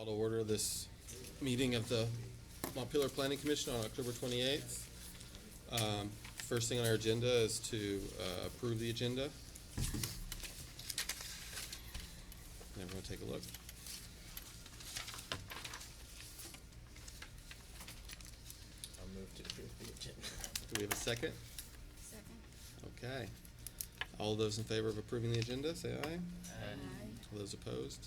Call to order this meeting of the Montpelier Planning Commission on October 28th. First thing on our agenda is to approve the agenda. Everyone take a look. I'll move to approve the agenda. Do we have a second? Second. Okay. All those in favor of approving the agenda, say aye. Aye. All those opposed?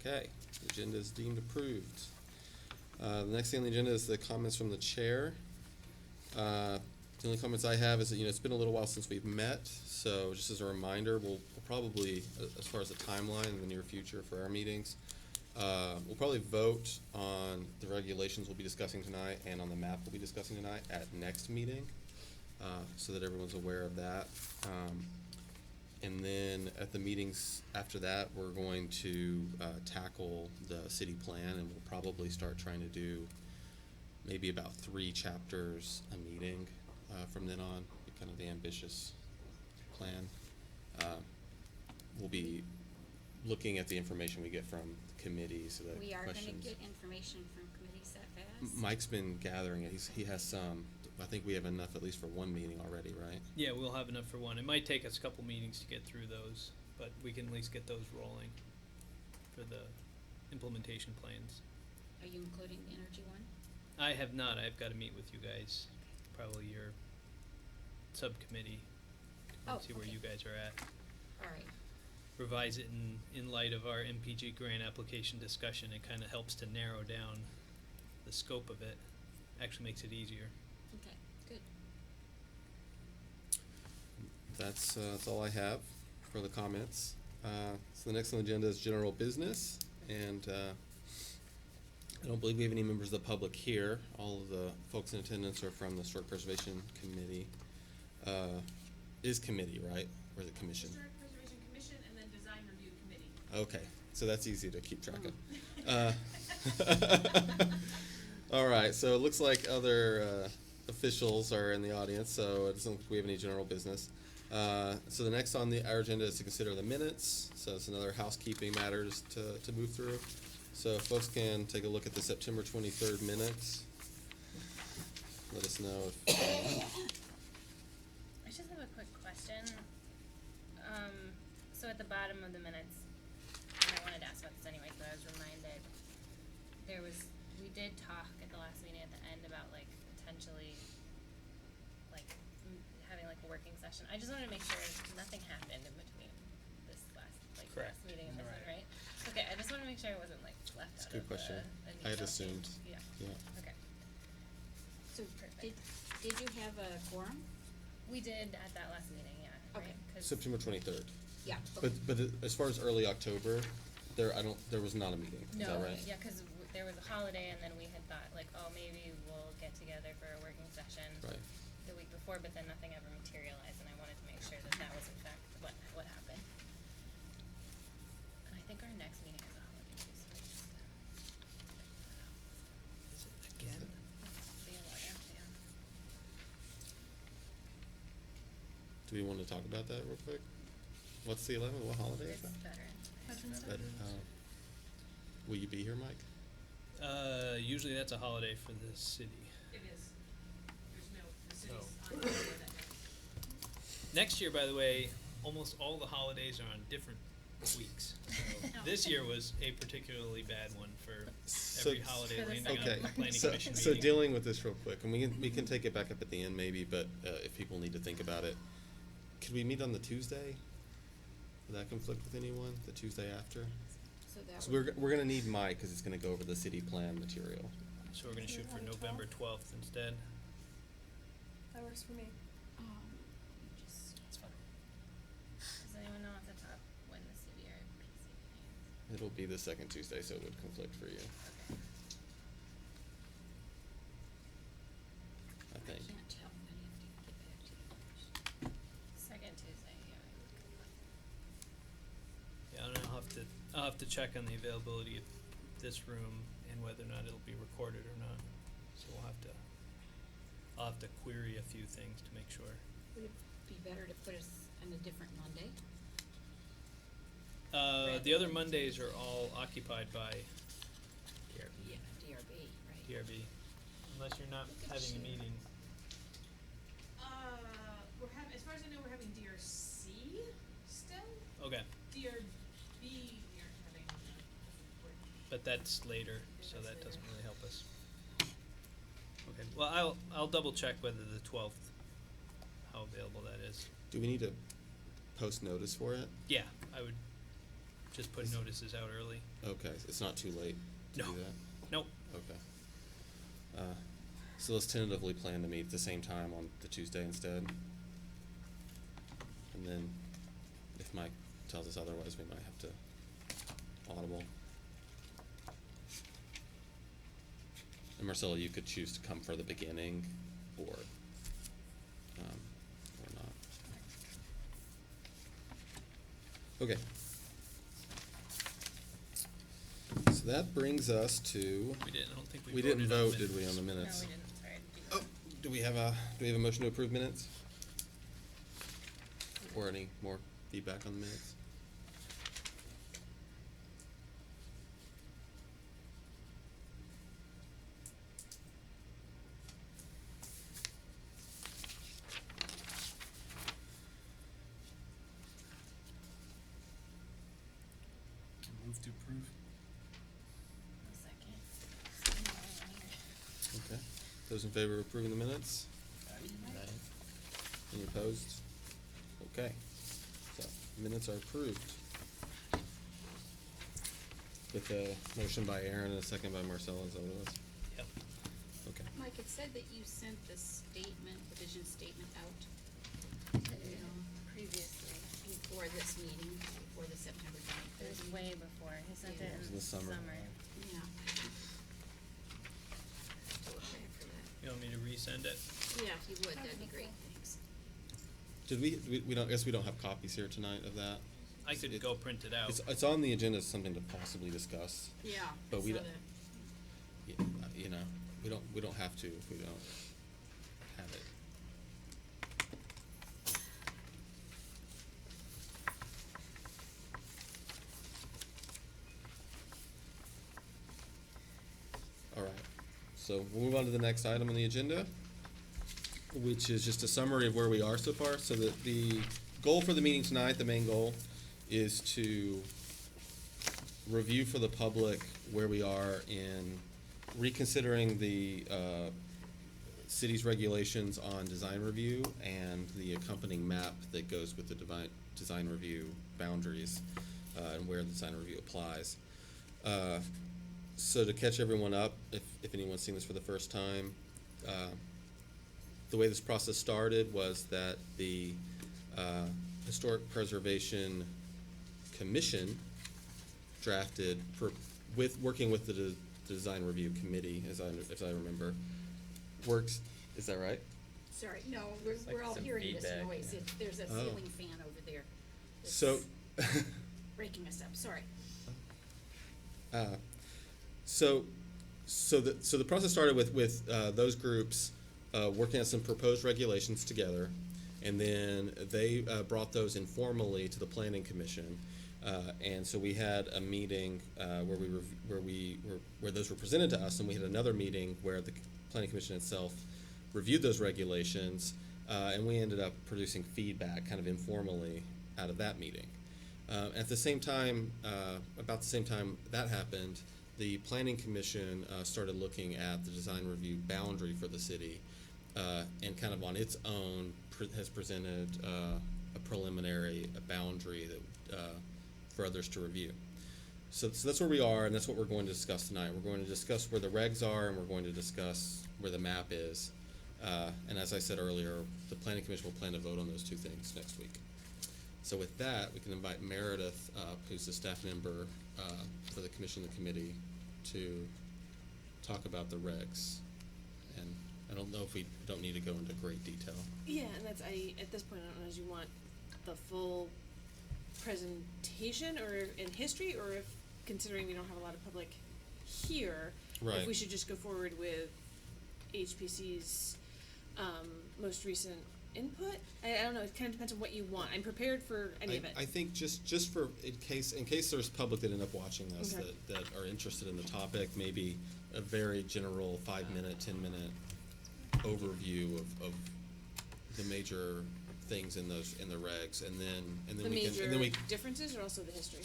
Okay, the agenda is deemed approved. The next thing on the agenda is the comments from the chair. The only comments I have is that, it's been a little while since we've met, so just as a reminder, we'll probably, as far as the timeline in the near future for our meetings, we'll probably vote on the regulations we'll be discussing tonight and on the map we'll be discussing tonight at next meeting, so that everyone's aware of that. And then at the meetings after that, we're going to tackle the city plan, and we'll probably start trying to do maybe about 3 chapters a meeting from then on, kind of the ambitious plan. We'll be looking at the information we get from the committee, so that We are going to questions. get information from committees that fast? Mike's been gathering it. He has some. I think we have enough at least for one meeting already, right? Yeah, we'll have enough for one. It might take us a couple meetings to get through those, but we can at least get those rolling for the implementation plans. Are you including the energy one? I have not. I've got to meet with you guys, probably your subcommittee, Oh, and see where okay. you guys are at. All right. Revise it in light of our MPG grant application discussion. It kind of helps to narrow down the scope of it. Actually makes it easier. Okay, good. That's all I have for the comments. So the next on the agenda is general business, and I don't believe we have any members of the public here. All of the folks in attendance are from the Historic Preservation Committee. Is committee, right? Or is it commission? Historic Preservation Commission and then Design Review Committee. Okay, so that's easy to keep track of. All right, so it looks like other officials are in the audience, so it doesn't look like we have any general business. So the next on our agenda is to consider the minutes. So it's another housekeeping matters to move through. So if folks can take a look at the September 23rd minutes. Let us know if I just have a quick question. So at the bottom of the minutes, and I wanted to ask about this anyways, but I was reminded, we did talk at the last meeting at the end about potentially having a working session. I just wanted to make sure nothing happened in between this last Correct. last meeting and this one, Right. right? Okay, I just wanted to make sure I wasn't left That's a out good of question. the I had detail assumed. change. Yeah. Okay. So Perfect. did you have a quorum? We did at that last meeting, yeah. Okay. Right? 'Cause- September 23rd. Yeah. But as far as early October, there was not a meeting. Is that No, right? yeah, because there was a holiday, and then we had thought oh, maybe we'll get together for a working session Right. the week before, but then nothing ever materialized, and I wanted to make sure that was in fact what happened. And I think our next meeting is a holiday too, so I just Is it again? the 11th, yeah. Do we want to talk about that real quick? What's the 11th? What holiday is It's that? Veterans Day. But, will you be here, Mike? Usually that's a holiday for the city. It is. The city's Oh. on holiday that day. Next year, by the way, almost all the holidays are on different weeks. So this year was a particularly bad one for So- every holiday For the landing Okay, on the planning so, commission so meeting. dealing with this real quick, and we can take it back up at the end maybe, but if people need to think about it, could we meet on the Tuesday? Would that conflict with anyone? The Tuesday after? So that So would- we're gonna need Mike because it's gonna go over the city plan material. So we're gonna shoot for November 12th instead. That works for me. let me just- That's fine. Does anyone know off the top when the CBRPC meeting It'll be the second Tuesday, so it would conflict for you, is? Okay. I I think. can't tell. I have to get back to you. Second Tuesday, yeah. Yeah, I don't know. I'll have to check on the availability of this room and whether or not it'll be recorded or not. So I'll have to query a few things to make sure. Would it be better to put us on a different Monday? The other Mondays are all occupied by unless you're not having a meeting. As far as I know, we're having DRC still. Okay, DRB, we aren't having but that's later, so that doesn't really help us. Okay, well, I'll double check whether the 12th, how available that is. Do we need to post notice for it? Yeah, I would just put Is- notices out early. Okay, it's not too late to No. do that? Nope. Okay. So let's tentatively plan to meet at the same time on the Tuesday instead. And then if Mike tells us otherwise, we might have to audible. And Marcella, you could choose to come for the beginning or not. Okay. So that brings us to, I don't think we we voted didn't on vote, did we, on the No, we minutes? didn't, sorry, I didn't do Oh, that. do we have a motion to approve minutes? Or any more feedback on the minutes? Move to approve. A second. Okay. Those in favor of approving the minutes? Any opposed? Okay. So, minutes are approved. With a motion by Aaron and a second by Marcella, is that what it was? Yep. Okay. Mike, it said that you sent the statement, the vision statement out, Previously, before this meeting, before the September it 23rd. was way before, he sent Yeah. it It was in in the summer. Yeah. To look back for that. You want me to resend it? Yeah, if you would, that'd be great, thanks. Did we don't, I guess we don't have copies here tonight of that? I could It- go print it out. It's on the agenda as something to possibly discuss. Yeah. But we so don't- You know, we don't have to if we don't have it. All right, so we'll move on to the next item on the agenda, which is just a summary of where we are so far. So that the goal for the meeting tonight, the main goal, is to review for the public where we are in reconsidering the city's regulations on design review and the accompanying map that goes with the design review boundaries and where the design review applies. So to catch everyone up, if anyone's seen this for the first time, the way this process started was that the Historic Preservation Commission drafted working with the design review committee, as I remember, works. Is that right? Sorry, no, like we're all some hearing this feedback, noise. yeah. There's a Oh. ceiling fan over there. that's So, breaking us up, sorry. so the process started with those groups working on some proposed regulations together, and then they brought those informally to the planning commission, and so we had a meeting where those were presented to us, and we had another meeting where the planning commission itself reviewed those regulations, and we ended up producing feedback kind of informally out of that meeting. At the same time, about the same time that happened, the planning commission started looking at the design review boundary for the city, and kind of on its own has presented a preliminary boundary that for others to review. So that's where we are, and that's what we're going to discuss tonight. We're going to discuss where the regs are, and we're going to discuss where the map is. And as I said earlier, the planning commission will plan to vote on those two things next week. So with that, we can invite Meredith up, who's a staff member for the commission and the committee, to talk about the regs. And I don't know if we don't need to go into great detail. Yeah, and that's, at this point, I don't know if you want the full presentation or in history, or if, considering we don't have a lot of public here, Right. if we should just go forward with HPC's, most recent input. I don't know, it kind of depends on what you want. I'm prepared for any of it. I think just for in case there's public that end up watching this Okay. that are interested in the topic, maybe a very general 5-minute, 10-minute overview of the major things in the regs, and then The we can, and then we, major differences or also the history?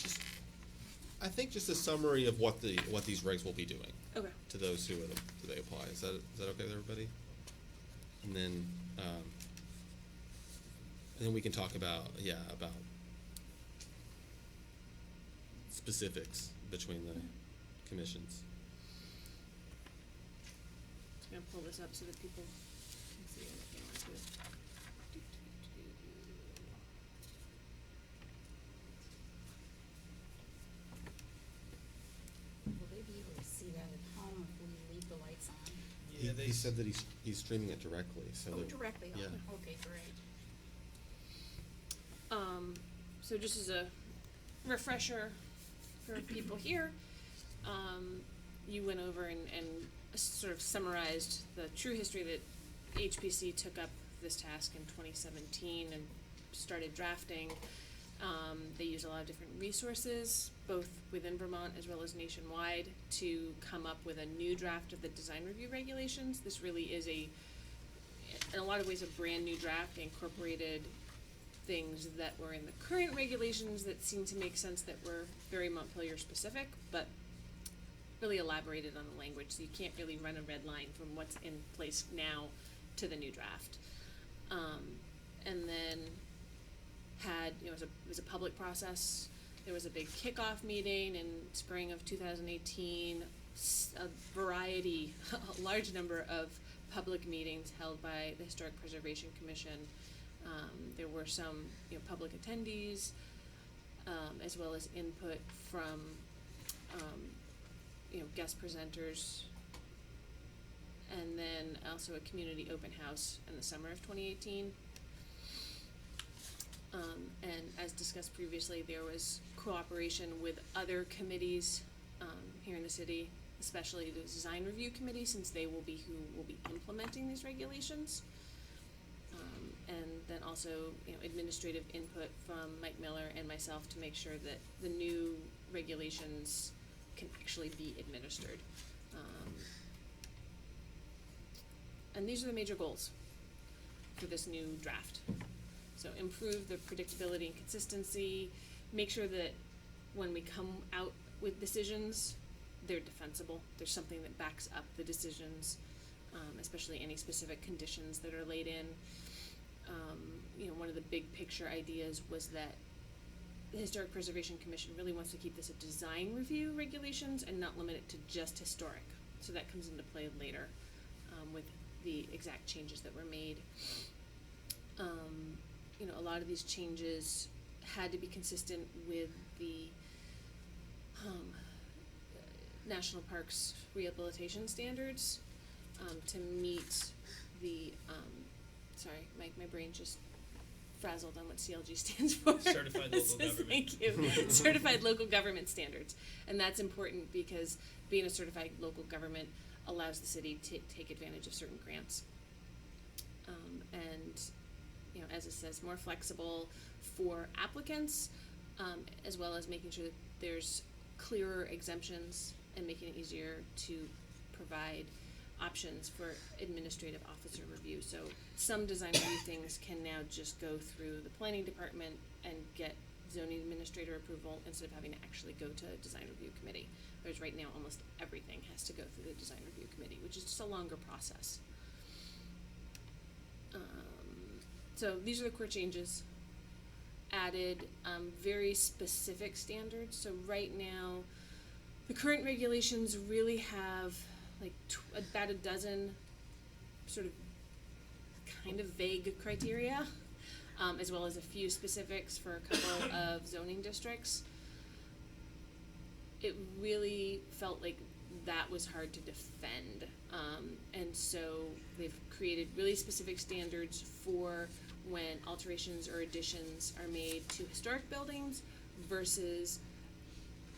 just, I think just a summary of what these regs will be doing Okay. to those who they apply. Is that okay with everybody? And then we can talk about specifics between the commissions. Just gonna pull this up so that people can see what they want to. Will they be able to see that at home if we leave the lights on? Yeah, He said that he's streaming it directly, so Oh, that- directly, yeah. okay, great. So just as a refresher for people here, you went over and sort of summarized the true history that HPC took up this task in 2017 and started drafting. They used a lot of different resources, both within Vermont as well as nationwide, to come up with a new draft of the design review regulations. This really is in a lot of ways, a brand new draft. They incorporated things that were in the current regulations that seemed to make sense, that were very Montpelier specific, but really elaborated on the language, so you can't really run a red line from what's in place now to the new draft. And then it was a public process. There was a big kickoff meeting in spring of 2018, a large number of public meetings held by the Historic Preservation Commission. There were some, public attendees, as well as input from, guest presenters, and then also a community open house in the summer of 2018. And as discussed previously, there was cooperation with other committees here in the city, especially the design review committee, since they will be who will be implementing these regulations. And then also, administrative input from Mike Miller and myself to make sure that the new regulations can actually be administered. And these are the major goals for this new draft. So improve the predictability and consistency, make sure that when we come out with decisions, they're defensible. There's something that backs up the decisions, especially any specific conditions that are laid in. One of the big picture ideas was that the Historic Preservation Commission really wants to keep this a design review regulations and not limit it to just historic. So that comes into play later with the exact changes that were made. A lot of these changes had to be consistent with the National Parks rehabilitation standards to meet the sorry, my brain just frazzled on what CLG stands for. Certified Local Government. Thank you. Certified Local Government Standards. And that's important because being a certified local government allows the city to take advantage of certain grants. And, as it says, more flexible for applicants, as well as making sure that there's clearer exemptions and making it easier to provide options for administrative officer review. So some design review things can now just go through the planning department and get zoning administrator approval instead of having to actually go to a design review committee. Whereas right now almost everything has to go through the design review committee, which is just a longer process. So these are the core changes. Added very specific standards. So right now, the current regulations really have like about a dozen sort of kind of vague criteria, as well as a few specifics for a couple of zoning districts. It really felt like that was hard to defend, and so they've created really specific standards for when alterations or additions are made to historic buildings versus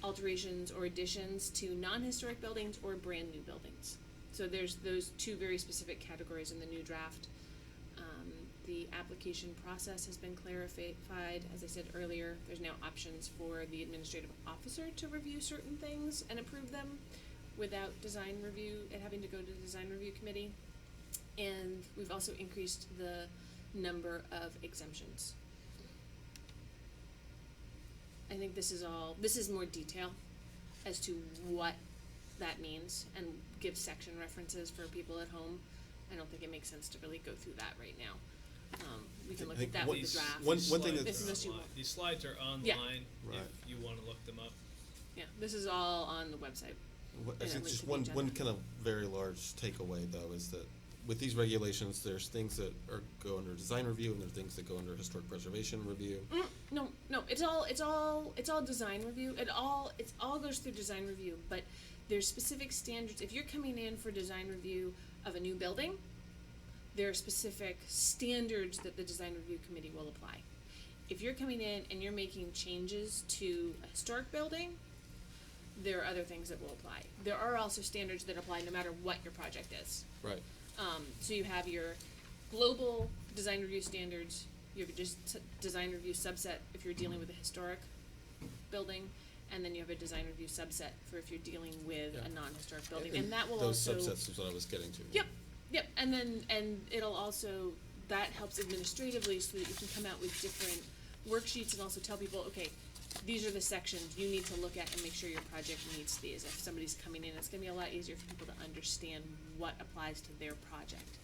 alterations or additions to non-historic buildings or brand new buildings. So there's those two very specific categories in the new draft. The application process has been clarified. As I said earlier, there's now options for the administrative officer to review certain things and approve them, without design review, and having to go to the design review committee. And we've also increased the number of exemptions. I think this is more detail as to what that means and give section references for people at home. I don't think it makes sense to really go through that right now. We can look at that with the draft. One thing These that's- slides This is are what you online. want. These slides are Yeah. online Right. if you wanna look them up. Yeah, this is all on the website. I And think it just links to the one agenda. kind of very large takeaway though is that with these regulations, there's things that go under design review and there are things that go under historic preservation review. No, it's all design review. It all goes through design review, but there's specific standards. If you're coming in for design review of a new building, there are specific standards that the design review committee will apply. If you're coming in and you're making changes to a historic building, there are other things that will apply. There are also standards that apply no matter what your project is. Right. So you have your global design review standards, you have a design review subset if you're dealing with a historic building, and then you have a design review subset for if you're dealing with Yeah. a non-historic building, and that will those also. subsets is what I was getting to. Yep, and it'll also, that helps administratively so that you can come out with different worksheets and also tell people, okay, these are the sections you need to look at and make sure your project meets these. If somebody's coming in, it's gonna be a lot easier for people to understand what applies to their project.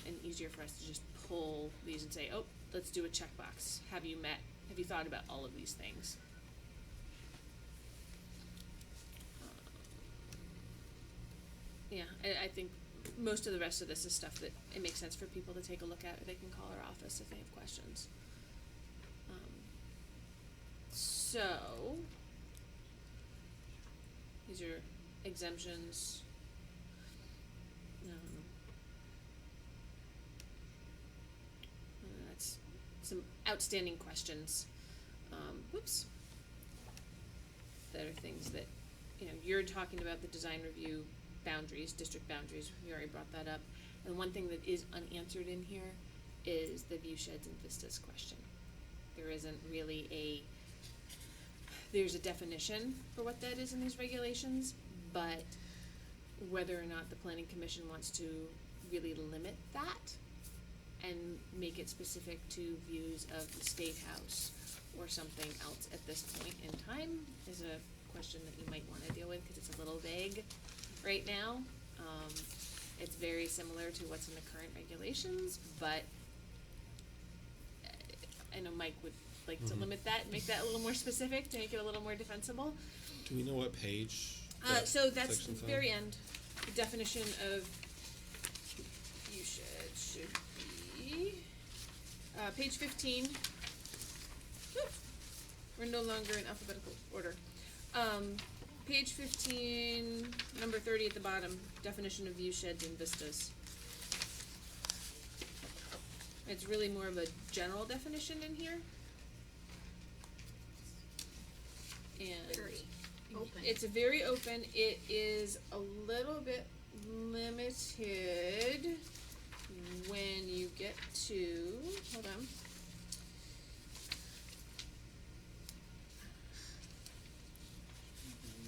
And easier for us to just pull these and say, oh, let's do a checkbox. Have you thought about all of these things? Yeah, I think most of the rest of this is stuff that it makes sense for people to take a look at, or they can call our office if they have questions. So, these are exemptions. That's some outstanding questions. That are things that, you're talking about the design review boundaries, district boundaries, we already brought that up. And one thing that is unanswered in here is the view sheds and vistas question. There isn't really there's a definition for what that is in these regulations, but whether or not the planning commission wants to really limit that and make it specific to views of the State House or something else at this point in time is a question that you might wanna deal with, cause it's a little vague right now. It's very similar to what's in the current regulations, but I know Mike would like to limit that, make that a little more specific, to make it a little more defensible. Do we know what page? So that's the section's on? very end, the definition of view shed should be, page 15. Whoop. We're no longer in alphabetical order. Page 15, number 30 at the bottom, definition of view sheds and vistas. It's really more of a general definition in here. And Very open. it's very open. It is a little bit limited when you get to, hold on.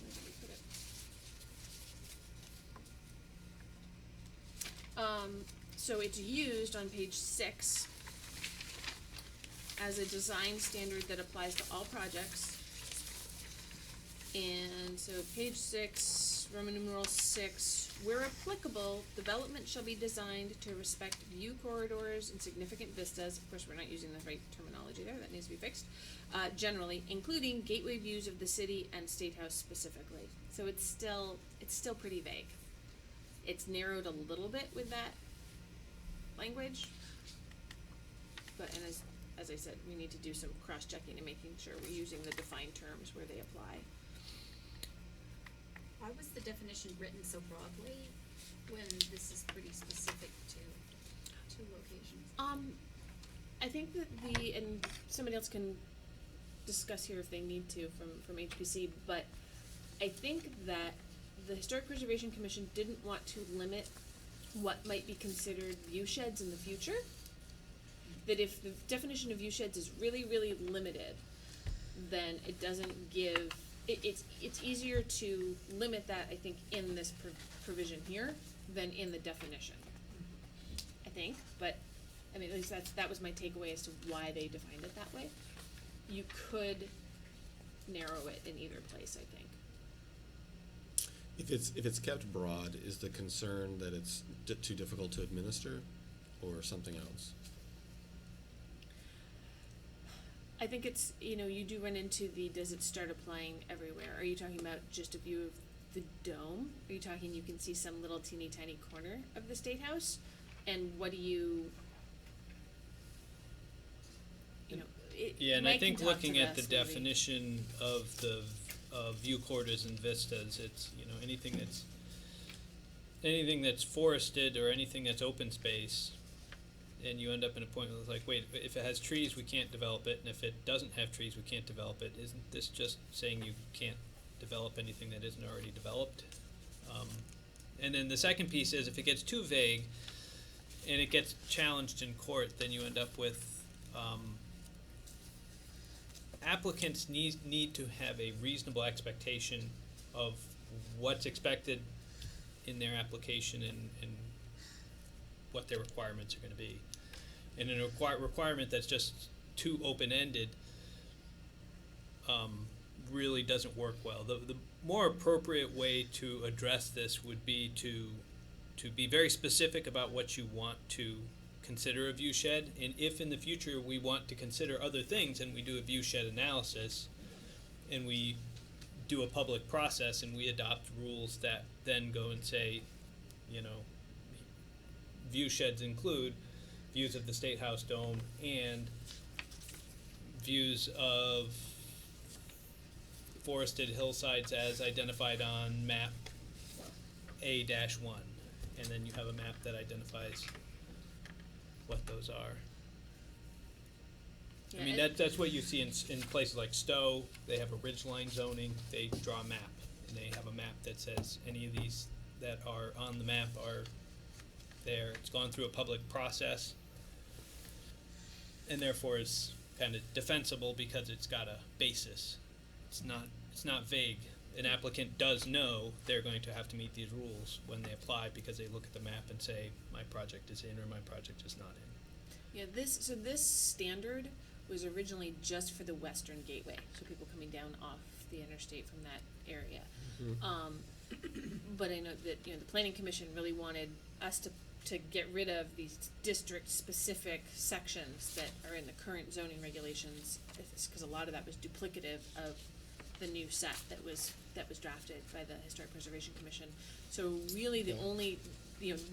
Where did we put it? So it's used on page 6 as a design standard that applies to all projects. And so page 6, Roman numeral 6, where applicable, development shall be designed to respect view corridors and significant vistas. Of course, we're not using the right terminology there, that needs to be fixed. Generally, including gateway views of the city and State House specifically. So it's still pretty vague. It's narrowed a little bit with that language. But, and as I said, we need to do some cross-checking and making sure we're using the defined terms where they apply. Why was the definition written so broadly when this is pretty specific to two locations? I think that and somebody else can discuss here if they need to from HPC, but I think that the Historic Preservation Commission didn't want to limit what might be considered view sheds in the future. That if the definition of view sheds is really, really limited, then it doesn't give it's easier to limit that, I think, in this provision here than in the definition. I think, but, I mean, at least that was my takeaway as to why they defined it that way. You could narrow it in either place, I think. If it's kept broad, is the concern that it's too difficult to administer, or something else? I think it's, you do run into does it start applying everywhere? Are you talking about just a view of the dome? Are you talking you can see some little teeny tiny corner of the State House? And what do you Yeah, and I Mike think can talk to looking at the this, maybe. definition of the view corridors and vistas, it's anything that's forested or anything that's open space, and you end up in a point where it's like, wait, if it has trees, we can't develop it, and if it doesn't have trees, we can't develop it. Isn't this just saying you can't develop anything that isn't already developed? And then the second piece is if it gets too vague and it gets challenged in court, then you end up with applicants need to have a reasonable expectation of what's expected in their application and what their requirements are going to be. And a requirement that's just too open-ended really doesn't work well. The more appropriate way to address this would be to be very specific about what you want to consider a view shed, and if in the future we want to consider other things and we do a view shed analysis and we do a public process and we adopt rules that then go and say, view sheds include views of the State House dome and views of forested hillsides as identified on map A-1, and then you have a map that identifies what those are. I mean, that's what you see in places like Stowe. They have a ridgeline zoning. They draw a map, and they have a map that says any of these that are on the map are there. It's gone through a public process, and therefore is kind of defensible because it's got a basis. It's not vague. An applicant does know they're going to have to meet these rules when they apply because they look at the map and say, my project is in or my project is not in. Yeah, this standard was originally just for the Western Gateway, so people coming down off the interstate from that area. But I know that the Planning Commission really wanted us to get rid of these district-specific sections that are in the current zoning regulations, because a lot of that was duplicative of the new set that was drafted by the Historic Preservation Commission. So really the only,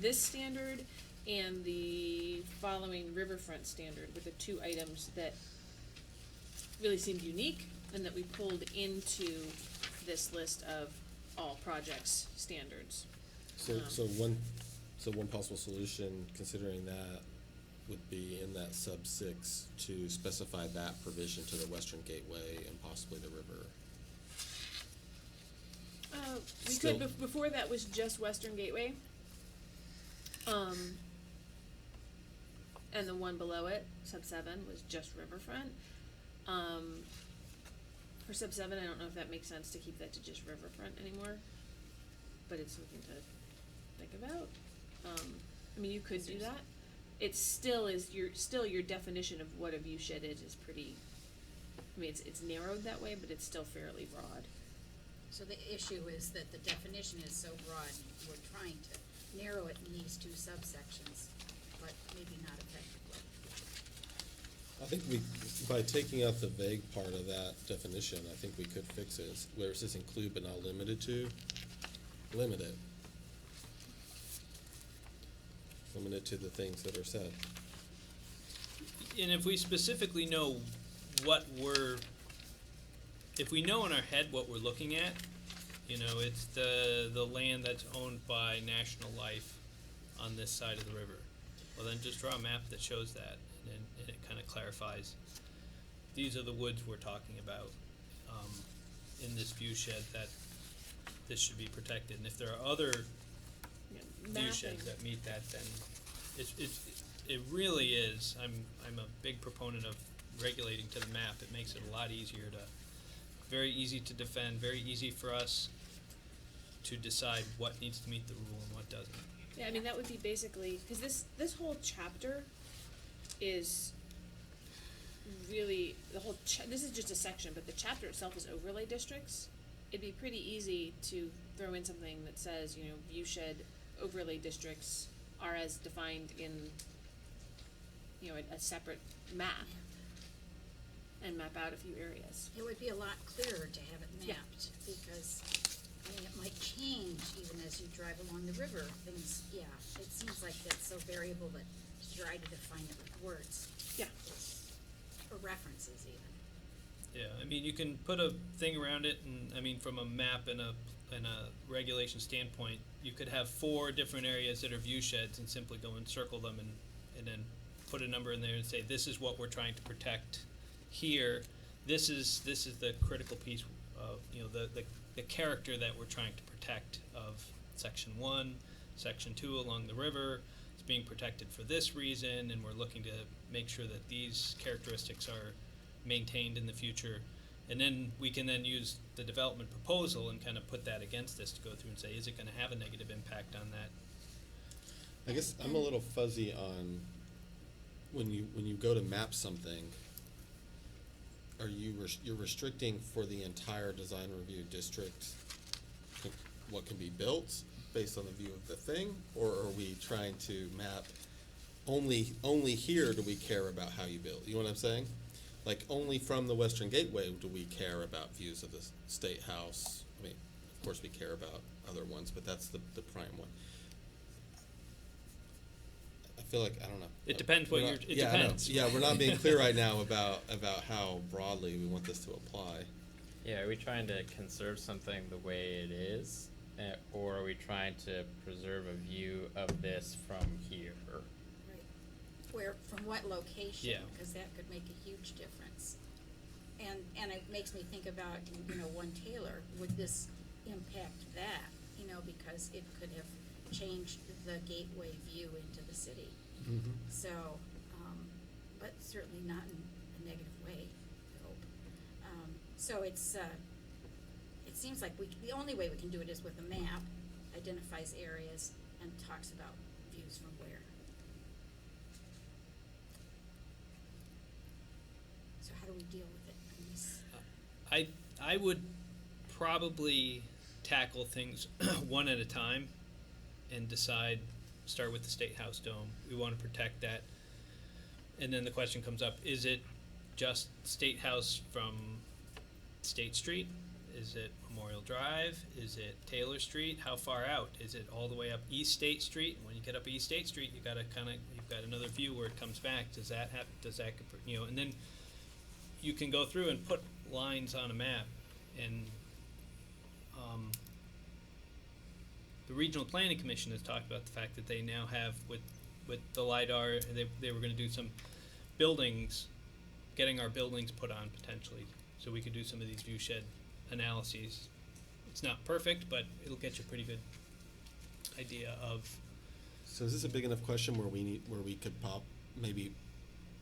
this standard and the following riverfront standard were the two items that really seemed unique and that we pulled into this list of all projects standards. So one possible solution, considering that, would be in that sub 6 to specify that provision to the Western Gateway and possibly the river. We Still- could, before that was just Western Gateway. And the one below it, sub 7, was just riverfront. For sub 7, I don't know if that makes sense to keep that to just riverfront anymore, but it's something to think about. I mean, you could do that. It still is your definition of what a view shed is pretty. I mean, it's narrowed that way, but it's still fairly broad. So the issue is that the definition is so broad, we're trying to narrow it in these two subsections, but maybe not effectively. I think by taking out the vague part of that definition, I think we could fix it, where it says include but not limited to, limit it. Limit it to the things that are said. And if we specifically know if we know in our head what we're looking at, it's the land that's owned by National Life on this side of the river. Well, then just draw a map that shows that, and it kind of clarifies. These are the woods we're talking about in this view shed that this should be protected. And if there are other view sheds that meet that, then it really is. I'm a big proponent of regulating to the map. It makes it a lot easier very easy to defend, very easy for us to decide what needs to meet the rule and what doesn't. Yeah, I mean, that would be basically, cause this whole chapter is really, this is just a section, but the chapter itself is overlay districts. It'd be pretty easy to throw in something that says, you know, viewshed overlay districts are as defined in, you know, a separate map, and map out a few areas. It would be a lot clearer to have it Yeah. mapped, because, I mean, it might change even as you drive along the river, things, yeah, it seems like that's so variable that to try to define it with words, Yeah. or references even. Yeah, I mean, you can put a thing around it, and I mean, from a map and a regulation standpoint, you could have 4 different areas that are view sheds and simply go and circle them and then put a number in there and say, this is what we're trying to protect here. This is the critical piece of, you know, the character that we're trying to protect of section 1, section 2 along the river. It's being protected for this reason, and we're looking to make sure that these characteristics are maintained in the future. And then we can then use the development proposal and kind of put that against this to go through and say, is it going to have a negative impact on that? I guess I'm a little fuzzy on when you go to map something, are you're restricting for the entire design review district what can be built based on the view of the thing, or are we trying to map only here do we care about how you build? You know what I'm saying? Like, only from the Western Gateway do we care about views of the State House. I mean, of course we care about other ones, but that's the prime one. I feel like, I don't know. It depends what We're you're, not- it yeah, I know. depends. Yeah, we're not being clear right now about how broadly we want this to apply. Yeah, are we trying to conserve something the way it is, or are we trying to preserve a view of this from here? Right. Where, from what location? Yeah. Because that could make a huge difference. And it makes me think about, you know, One Taylor, would this impact that? You know, because it could have changed the gateway view into the city. Mm-hmm. So, but certainly not in a negative way, I hope. So it's, it seems like the only way we can do it is with a map, identifies areas, and talks about views from where. So how do we deal with it in this? I would probably tackle things one at a time and start with the State House dome. We want to protect that. And then the question comes up, is it just State House from State Street? Is it Memorial Drive? Is it Taylor Street? How far out? Is it all the way up East State Street? When you get up East State Street, you've got another view where it comes back. Does that, you know, and then you can go through and put lines on a map, and the Regional Planning Commission has talked about the fact that they now have, with the LiDAR, they were going to do some buildings, getting our buildings put on potentially, so we could do some of these viewshed analyses. It's not perfect, but it'll get you a pretty good idea of. So is this a big enough question where we could maybe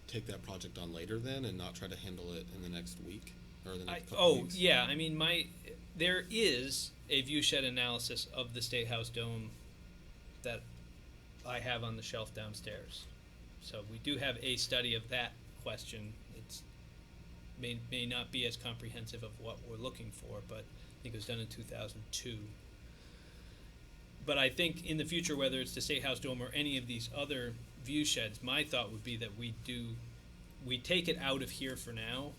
take that project on later then and not try to handle it in the next week or the next couple weeks? Yeah, I mean, there is a viewshed analysis of the State House dome that I have on the shelf downstairs. So we do have a study of that question. It's may not be as comprehensive of what we're looking for, but I think it was done in 2002. But I think in the future, whether it's the State House dome or any of these other view sheds, my thought would be that we take it out of here for now,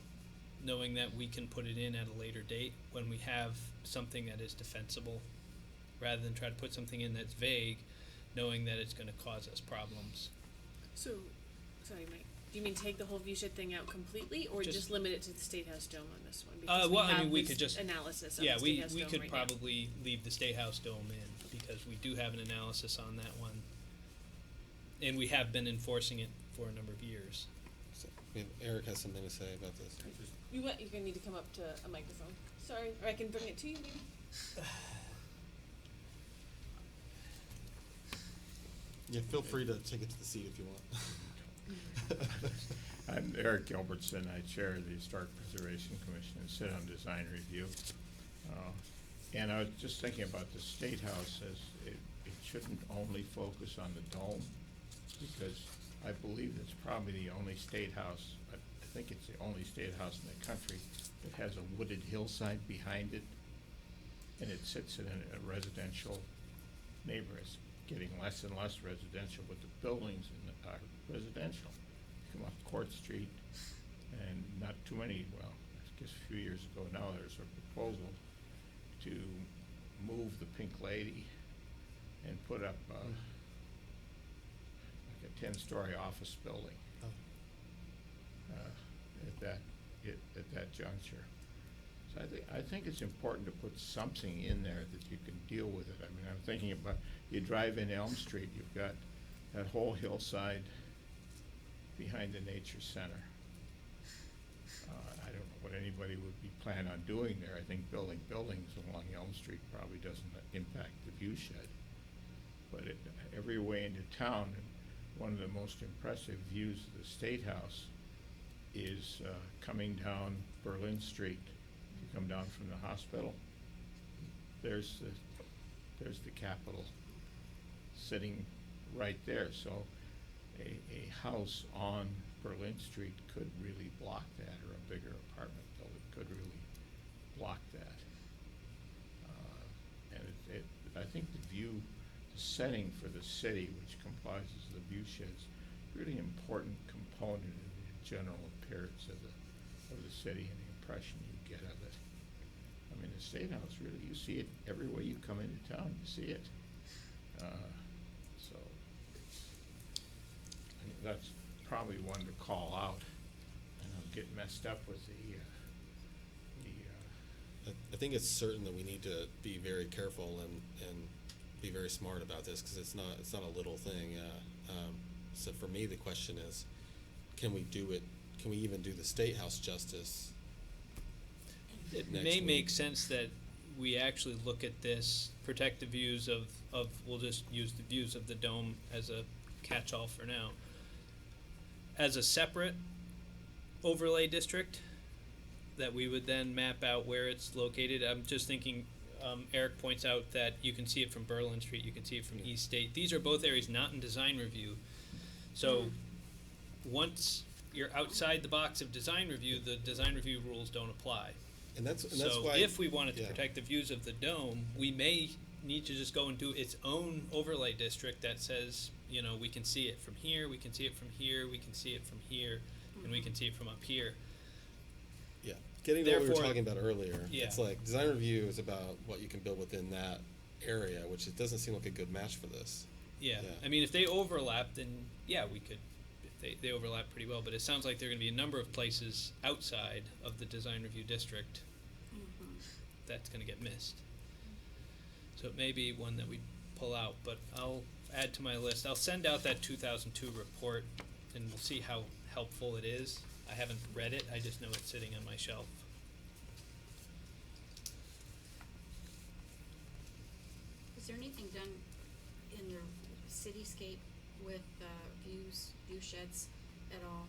knowing that we can put it in at a later date when we have something that is defensible, rather than try to put something in that's vague, knowing that it's going to cause us problems. So, sorry, Mike, do you mean take the whole viewshed thing out completely, or just limit it to the State House dome on this one? Because Well, we I have mean, we this could just analysis of yeah, the State House we dome could right now. probably leave the State House dome in, because we do have an analysis on that one, and we have been enforcing it for a number of years. So, Eric has something to say about this. You're gonna need to come up to a microphone. Sorry, or I can bring it to you, maybe? Yeah, feel free to take it to the seat if you want. I'm Eric Gilbertson. I chair the Historic Preservation Commission and sit on design review. And I was just thinking about the State House as it shouldn't only focus on the dome, because I believe it's probably the only State House, I think it's the only State House in the country that has a wooded hillside behind it, and it sits in a residential neighborhood. It's getting less and less residential, but the buildings are residential. You come off Court Street, and not too many, well, I guess a few years ago now, there's a proposal to move the Pink Lady and put up like a 10-story office building at that juncture. So I think it's important to put something in there that you can deal with it. I mean, I'm thinking about, you drive in Elm Street, you've got that whole hillside behind the Nature Center. I don't know what anybody would be planning on doing there. I think building buildings along Elm Street probably doesn't impact the view shed. But every way into town, and one of the most impressive views of the State House is coming down Berlin Street. You come down from the hospital, there's the Capitol sitting right there. So a house on Berlin Street could really block that, or a bigger apartment building could really block that. And I think the setting for the city, which comprises the view sheds, really important component of the general appearance of the city and the impression you get of it. I mean, the State House, really, you see it everywhere you come into town, you see it. So I think that's probably one to call out, and I'll get messed up with I think it's certain that we need to be very careful and be very smart about this, because it's not a little thing. So for me, the question is, can we do it? Can we even do the State House justice? It next may week? make sense that we actually look at this, protect the views of, we'll just use the views of the dome as a catch-all for now, as a separate overlay district that we would then map out where it's located. I'm just thinking, Eric points out that you can see it from Berlin Street, you can see it from East State. These are both areas not in design review. So once you're outside the box of design review, the design review rules don't apply. And that's So why if we wanted to yeah. protect the views of the dome, we may need to just go and do its own overlay district that says, you know, we can see it from here, we can see it from here, we can see it from here, and we can see it from up here. Yeah, getting to what we were Therefore- talking about earlier, Yeah. it's like design review is about what you can build within that area, which it doesn't seem like a good match for this. Yeah. Yeah. I mean, if they overlap, then yeah, we could. They overlap pretty well, but it sounds like there are going to be a number of places outside of the design review district that's going to get missed. So it may be one that we pull out, but I'll add to my list. I'll send out that 2002 report, and we'll see how helpful it is. I haven't read it. I just know it's sitting on my shelf. Is there anything done in your cityscape with view sheds at all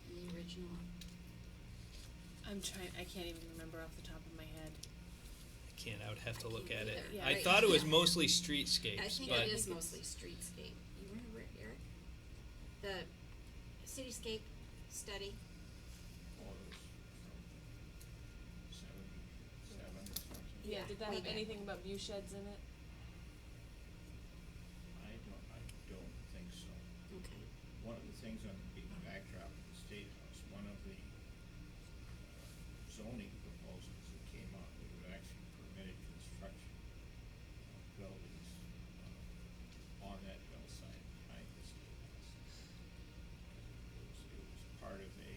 in the original? I can't even remember off the top of my head. I would have to look at it. Yeah, I right. thought it was mostly streetscapes, I think but it is mostly streetscape. You remember it, Eric? The cityscape study? Or from 77 or something. Yeah, Did that way have back. anything about view sheds in it? I don't think so. Okay. One of the things on the backdrop of the State House, one of the zoning proposals that came out, that would actually permitted construction of buildings on that hillside behind the State House. It was part of a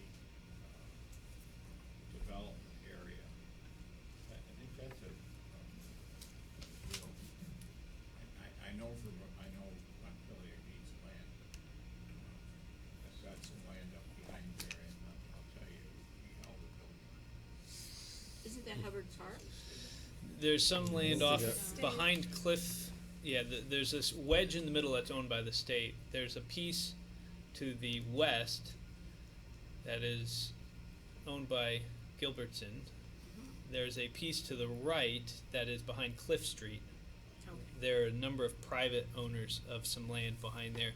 development area. I think that's a, you know, I know Montpelier needs land. I've got some land up behind there, and I'll tell you, we held a building. Isn't that Hubbard Park? there's some land We'll off figure behind Cliff. Yeah, there's this wedge in the middle that's owned by the state. There's a piece to the west that is owned by Gilbertson. There's a piece to the right that is behind Cliff Street. Okay. There are a number of private owners of some land behind there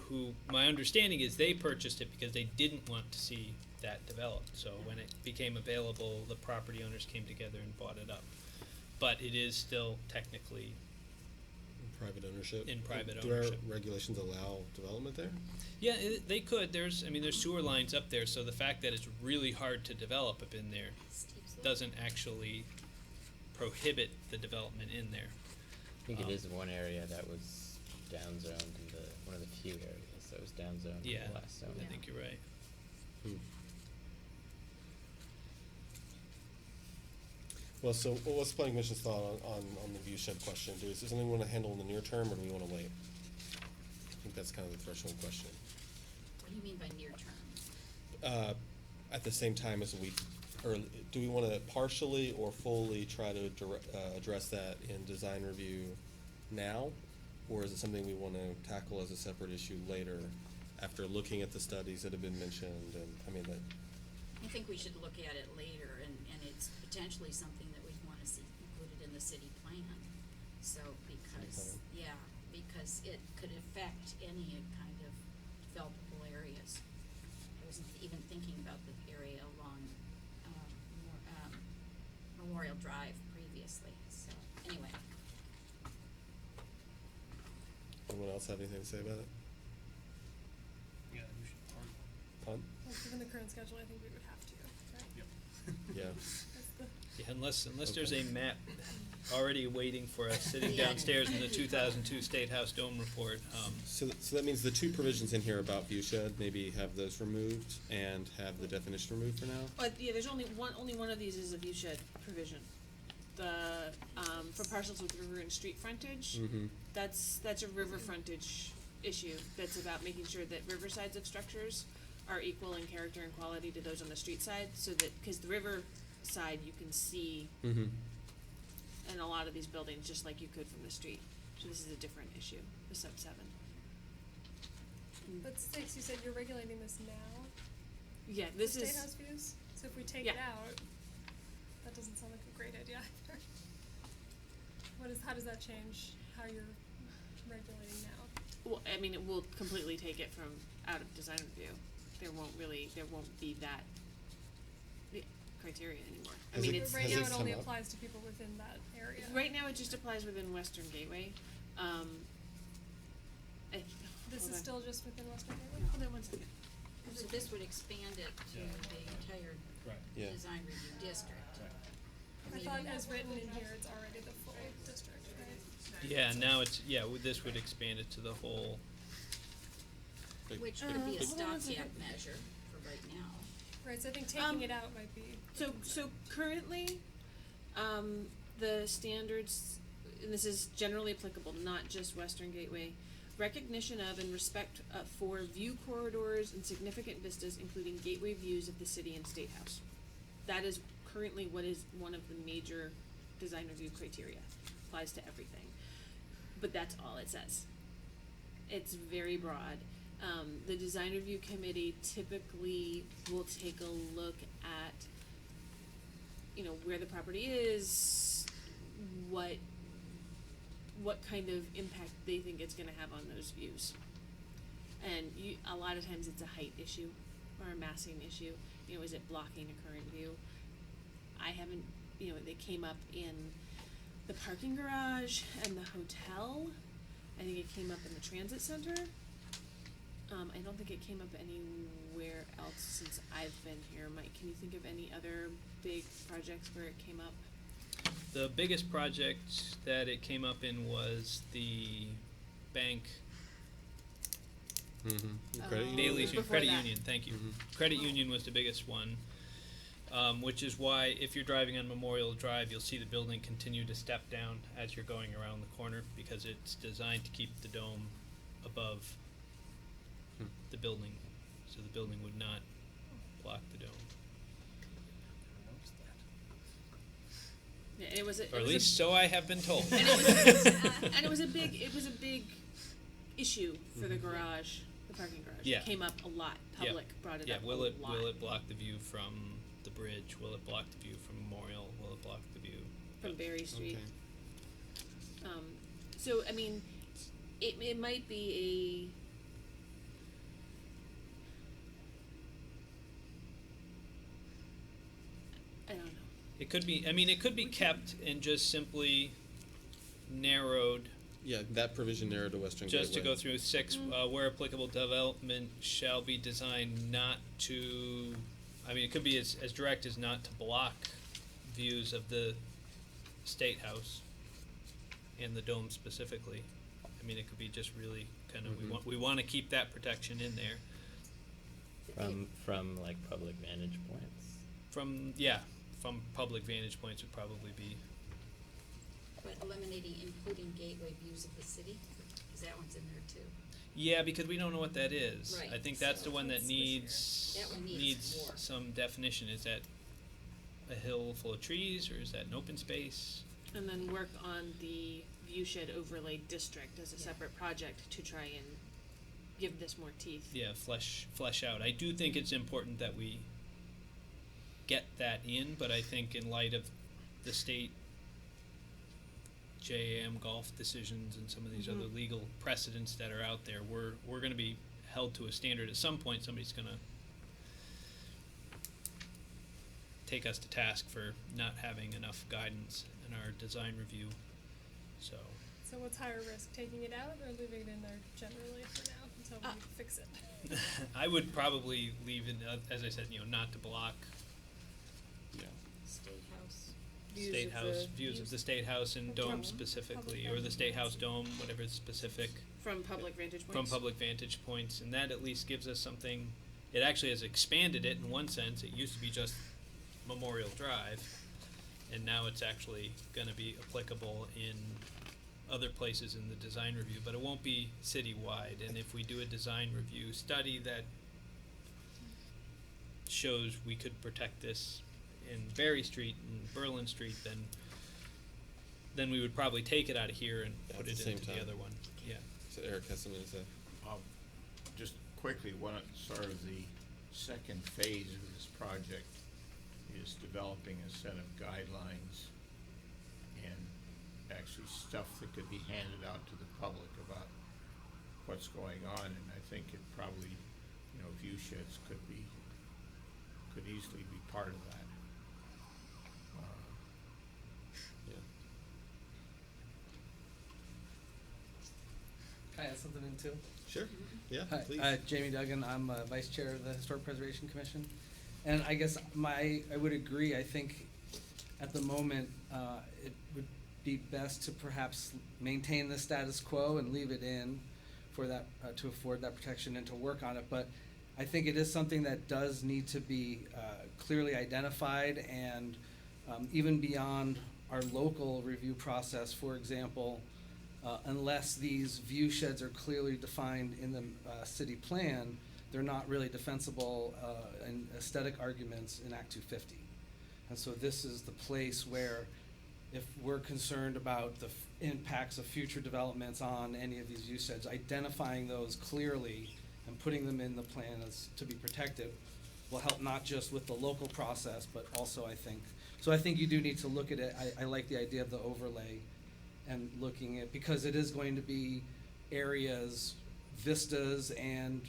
who, my understanding is they purchased it because they didn't want to see that developed. So when it became available, the property owners came together and bought it up. But it is still technically Private ownership. in private Do our ownership. regulations allow development there? Yeah, they could. There's sewer lines up there, so the fact that it's really hard to develop up in there Steep slope. doesn't actually prohibit the development in there. I think it is one area that was down zoned in one of the few areas that was down zoned in Yeah, the last zone. I think you're right. Hmm. Well, so what's the planning commission's thought on the view shed question? Is this something we wanna handle in the near term, or do we wanna wait? I think that's kind of the threshold question. What do you mean by near term? At the same time as or do we wanna partially or fully try to address that in design review now? Or is it something we wanna tackle as a separate issue later, after looking at the studies that have been mentioned, and, I mean, I think we should look at it later, and it's potentially something that we'd wanna see included in the city plan. So, because, plan. yeah, because it could affect any kind of developable areas. I wasn't even thinking about the area along, Memorial Drive previously, so, anyway. anyone else have anything to say about it? Yeah, we should target. Tom? Well, given the current schedule, I think we would have to, right? Yep. Yeah. That's the, Yeah, unless Okay. there's a map already waiting for us sitting Yeah. downstairs in the 2002 State House Dome report. So that means the two provisions in here about view shed, maybe have those removed and have the definition removed for now? But yeah, there's only one of these is a view shed provision. The, for parcels with river and street frontage, Mm-hmm. that's a river frontage issue. That's about making sure that river sides of structures are equal in character and quality to those on the street side, so that, cause the river side you can see Mm-hmm. in a lot of these buildings, just like you could from the street. So this is a different issue, the sub 7. but Six, you said you're regulating this now, Yeah, the this State is, House views? So if we take Yeah. it out, that doesn't sound like a great idea either. How does that change how you're regulating now? well, I mean, it will completely take it from out of design review. There won't be that criteria anymore. I Has mean, it- it's, But right has now it it only come up? applies to people within that area. right now it just applies within Western Gateway. This hold is on. still just within Western Gateway? Hold on 1 second. So this would expand it to Yeah. the entire Right. Yeah. design review district. I thought as written in here, it's already the full district, right? Yeah, now this would expand it to the whole. Which would be a hold on 1 stopgap second. measure for right now. Right, so I think taking it out might be. So currently, the standards, and this is generally applicable, not just Western Gateway, recognition of and respect for view corridors and significant vistas, including gateway views of the city and State House. That is currently what is one of the major design review criteria. Applies to everything. But that's all it says. It's very broad. The design review committee typically will take a look at, where the property is, what kind of impact they think it's gonna have on those views. And a lot of times it's a height issue or a massing issue, is it blocking a current view? I haven't, they came up in the parking garage and the hotel. I think it came up in the transit center. I don't think it came up anywhere else since I've been here. Mike, can you think of any other big projects where it came up? The biggest project that it came up in was the bank Mm-hmm. Credit union? Daily before Credit that. Union, thank you. Mhm. Credit Union was the biggest one, which is why if you're driving on Memorial Drive, you'll see the building continue to step down as you're going around the corner because it's designed to keep the dome above Hmm. the building, so the building would not block the dome. I noticed that. Yeah, and it was a, Or at least so I have been told. and it was a big issue for the garage, the the parking garage. Yeah. It came up a lot. Yeah. Public brought it Yeah, up will a it, lot. will it block the view from the bridge? Will it block the view from Memorial? Will it block the view? From Berry Street. Okay. So, I mean, it might be I don't know. It could be, I mean, it could be kept and just simply narrowed, Yeah, that provision narrowed to Western Gateway. just to go through 6, where applicable, development shall be designed not to, I mean, it could be as direct as not to block views of the State House and the dome specifically. I mean, it could be just really kind of, Mhm. we want to keep that protection in there. From like public vantage points. From public vantage points would probably be, But eliminating including gateway views of the city, cause that one's in there too. yeah, because we don't know what that is. Right, I think that's so the one that that's for needs, sure. That one needs more. some definition. Is that a hill full of trees, or is that an open space? And then work on the viewshed overlay district as a Yeah. separate project to try and give this more teeth. Yeah, flesh out. I do think it's important that we get that in, but I think in light of the state JAM golf decisions and some of these other legal precedents that are out there, we're going to be held to a standard. At some point, somebody's going to take us to task for not having enough guidance in our design review. So, So what's higher risk, taking it out or leaving it in there generally for now until we fix it? I would probably leave it, as I said, not to block Yeah. State House. views of the State House and dome specifically, or the State House dome, whatever is specific, From public vantage points. from public vantage points, and that at least gives us something. It actually has expanded it in one sense. It used to be just Memorial Drive, and now it's actually going to be applicable in other places in the design review, but it won't be citywide. And if we do a design review study that shows we could protect this in Berry Street and Berlin Street, then we would probably take it out of here and Yeah, put at it the same into the time. other one. Yeah. So Eric has something to say. Just quickly, sort of the second phase of this project is developing a set of guidelines and actually stuff that could be handed out to the public about what's going on, and I think it probably, view sheds could easily be part of that. Yeah. Can I add something in too? Sure. Yeah, Hi, please. Jamie Duggan. I'm Vice Chair of the Historic Preservation Commission. And I guess I would agree. I think at the moment, it would be best to perhaps maintain the status quo and leave it in for that, to afford that protection and to work on it. But I think it is something that does need to be clearly identified, and even beyond our local review process, for example, unless these view sheds are clearly defined in the city plan, they're not really defensible in aesthetic arguments in Act 250. And so this is the place where, if we're concerned about the impacts of future developments on any of these view sheds, identifying those clearly and putting them in the plan as to be protected will help not just with the local process, but also I think you do need to look at it. I like the idea of the overlay and looking at, because it is going to be areas, vistas, and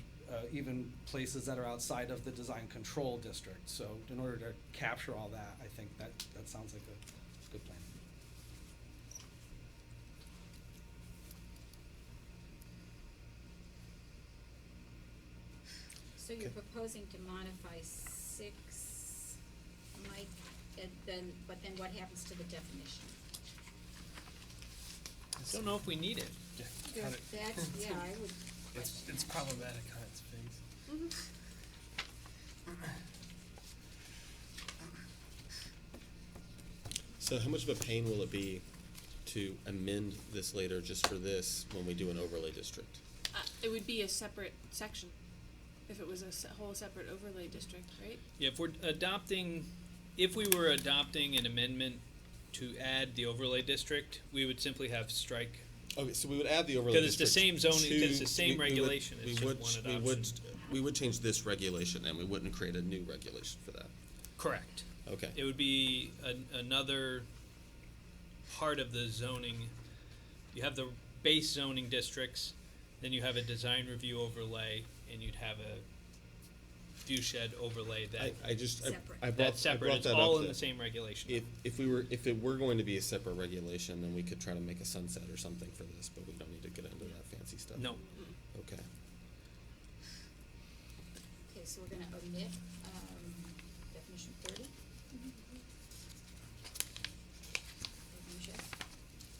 even places that are outside of the design control district. So in order to capture all that, I think that sounds like a good plan. So you're proposing to modify 6, Mike, and then what happens to the definition? I don't know if we need it. Yeah. That's, yeah, I would question It's that. problematic on its face. So how much of a pain will it be to amend this later just for this when we do an overlay district? It would be a separate section if it was a whole separate overlay district, right? Yeah, if we were adopting an amendment to add the overlay district, we would simply have strike Okay, so we would add the overlay Because it's the district same zoning, because it's the to- same we would- regulation, we it's just would one ch- adoption. We would change this regulation, and we wouldn't create a new regulation for that. Correct. Okay. It would be another part of the zoning. You have the base zoning districts, then you have a design review overlay, and you'd have a view shed overlay that, Separate. I brought that's separate. that It's up all in that the same regulation. if it were going to be a separate regulation, then we could try to make a sunset or something for this, but we don't need to get into that fancy stuff. No. Okay. Okay, so we're gonna omit, definition 30. View shed,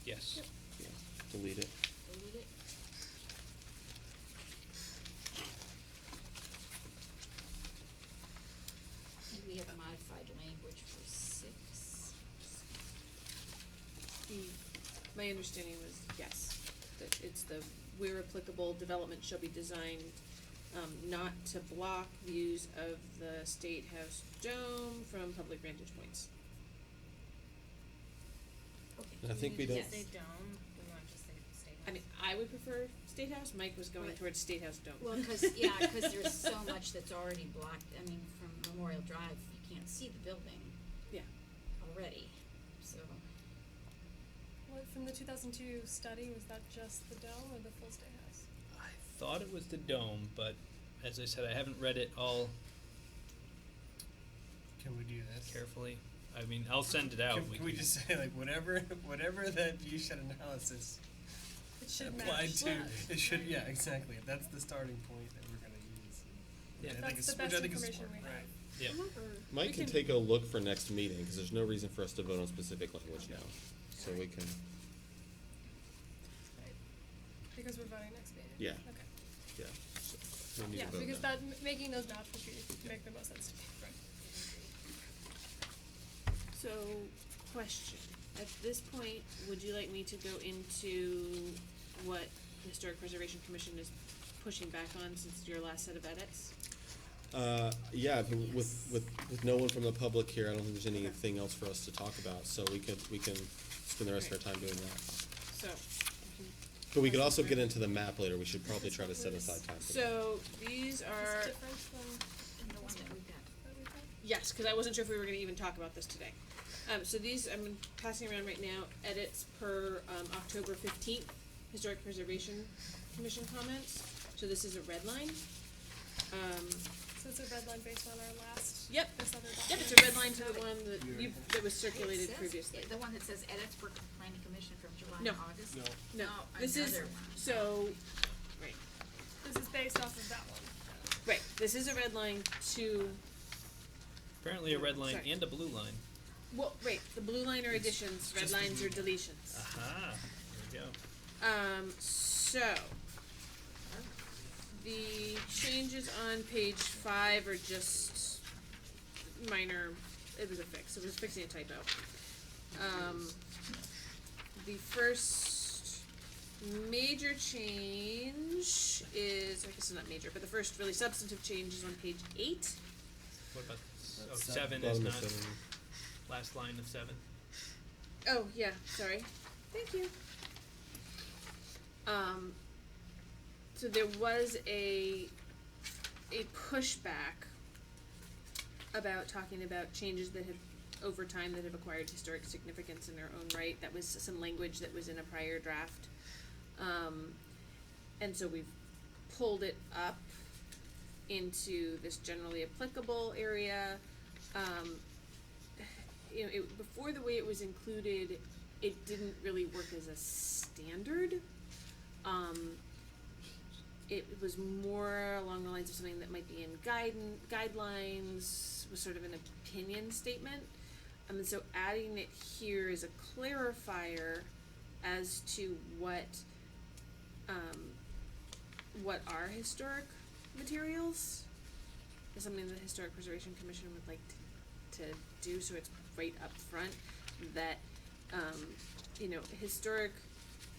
Yes. Yeah. Delete it. delete it. And we have modified language for 6. My understanding was yes, that it's the, where applicable, development shall be designed, not to block views of the State House dome from public vantage points. Okay. And I think we don't- Say dome, we want to say state house. I mean, I would prefer State House, Mike was going Right. towards State House dome. Well, cause there's so much that's already blocked, I mean, from Memorial Drive, you can't see the building Yeah. already, so. What, from the 2002 study, was that just the dome or the full State House? I thought it was the dome, but as I said, I haven't read it all Can we do this? carefully. I mean, I'll send it out. Can we just say like whatever that view shed analysis It should applied match. to, it should, yeah, exactly. That's the starting point that we're gonna use. Yeah. I think That's it's- the which best I think is information smart, we have. right. Yeah. Mike can take a look for next meeting, because there's no reason for us to vote on specific language now. So we can, Because we're voting next meeting? Yeah. Okay. yeah. So we need Yeah, to vote because now. making those maps would make the most sense to me. So, question, at this point, would you like me to go into what the Historic Preservation Commission is pushing back on since your last set of edits? Yeah, but with no one from the public here, I don't think there's anything else for us to talk about, so we can spend the rest of our time doing that. So, But we could also get into the map later, we should probably try to set aside time for that. so these Is are, this different from And the one that we've got. what we got? yes, cause I wasn't sure if we were gonna even talk about this today. So these, I'm passing around right now, edits per, October 15th, Historic Preservation Commission comments. So this is a red line. So it's a red line based on our last, Yep, this other yep, it's a document. red line to the one that was circulated It says- previously. The one that says edits for planning commission from July No. and August? No. No, Oh, this is, another one. so, right, This is based off of that one. right, this is a red line to, Apparently a red line Sorry. and a blue line. well, right, the blue line are additions, red just the lines blue are deletions. Aha, there we go. So, the changes on page 5 are just minor, it was a fix, it was fixing a typo. The first major change is, I guess it's not major, but the first really substantive change is on page 8. What about, That's seven is Bottom of not, 7. last line of 7? Oh, yeah, sorry. Thank you. So there was a pushback about talking about changes that have, over time, that have acquired historic significance in their own right. That was some language that was in a prior draft. And so we've pulled it up into this generally applicable area. Before, the way it was included, it didn't really work as a standard. It was more along the lines of something that might be in guidelines, was sort of an opinion statement. And so adding it here is a clarifier as to what are historic materials, is something the Historic Preservation Commission would like to do, so it's right up front that, historic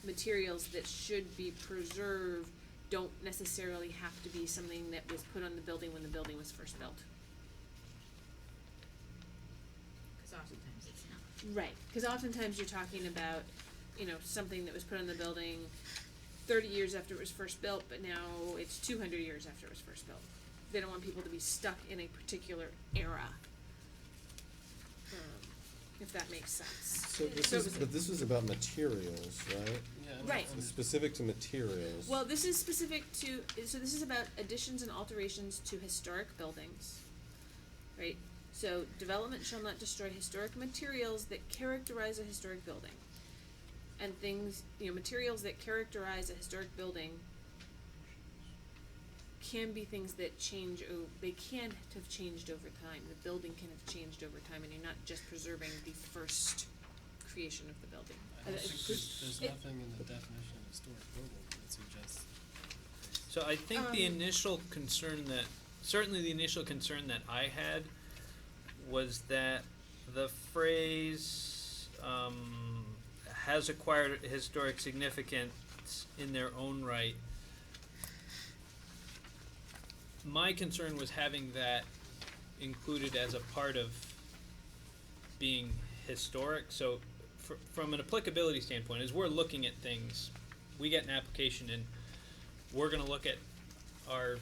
materials that should be preserved don't necessarily have to be something that was put on the building when the building was first built. Cause oftentimes it's not. Right, because oftentimes you're talking about something that was put on the building 30 years after it was first built, but now it's 200 years after it was first built. They don't want people to be stuck in a particular era, if that makes sense. But this was about materials, right? Yeah, Right. It's specific to materials. Well, this is specific to, so this is about additions and alterations to historic buildings, right? So, development shall not destroy historic materials that characterize a historic building. And things, materials that characterize a historic building can be things that change, they can have changed over time. The building can have changed over time, and you're not just preserving the first creation of the building. I don't think there's nothing in the definition of historic building that suggests. So I think the initial concern that I had was that the phrase has acquired historic significance in their own right. My concern was having that included as a part of being historic. So from an applicability standpoint, as we're looking at things, we get an application and we're going to look at our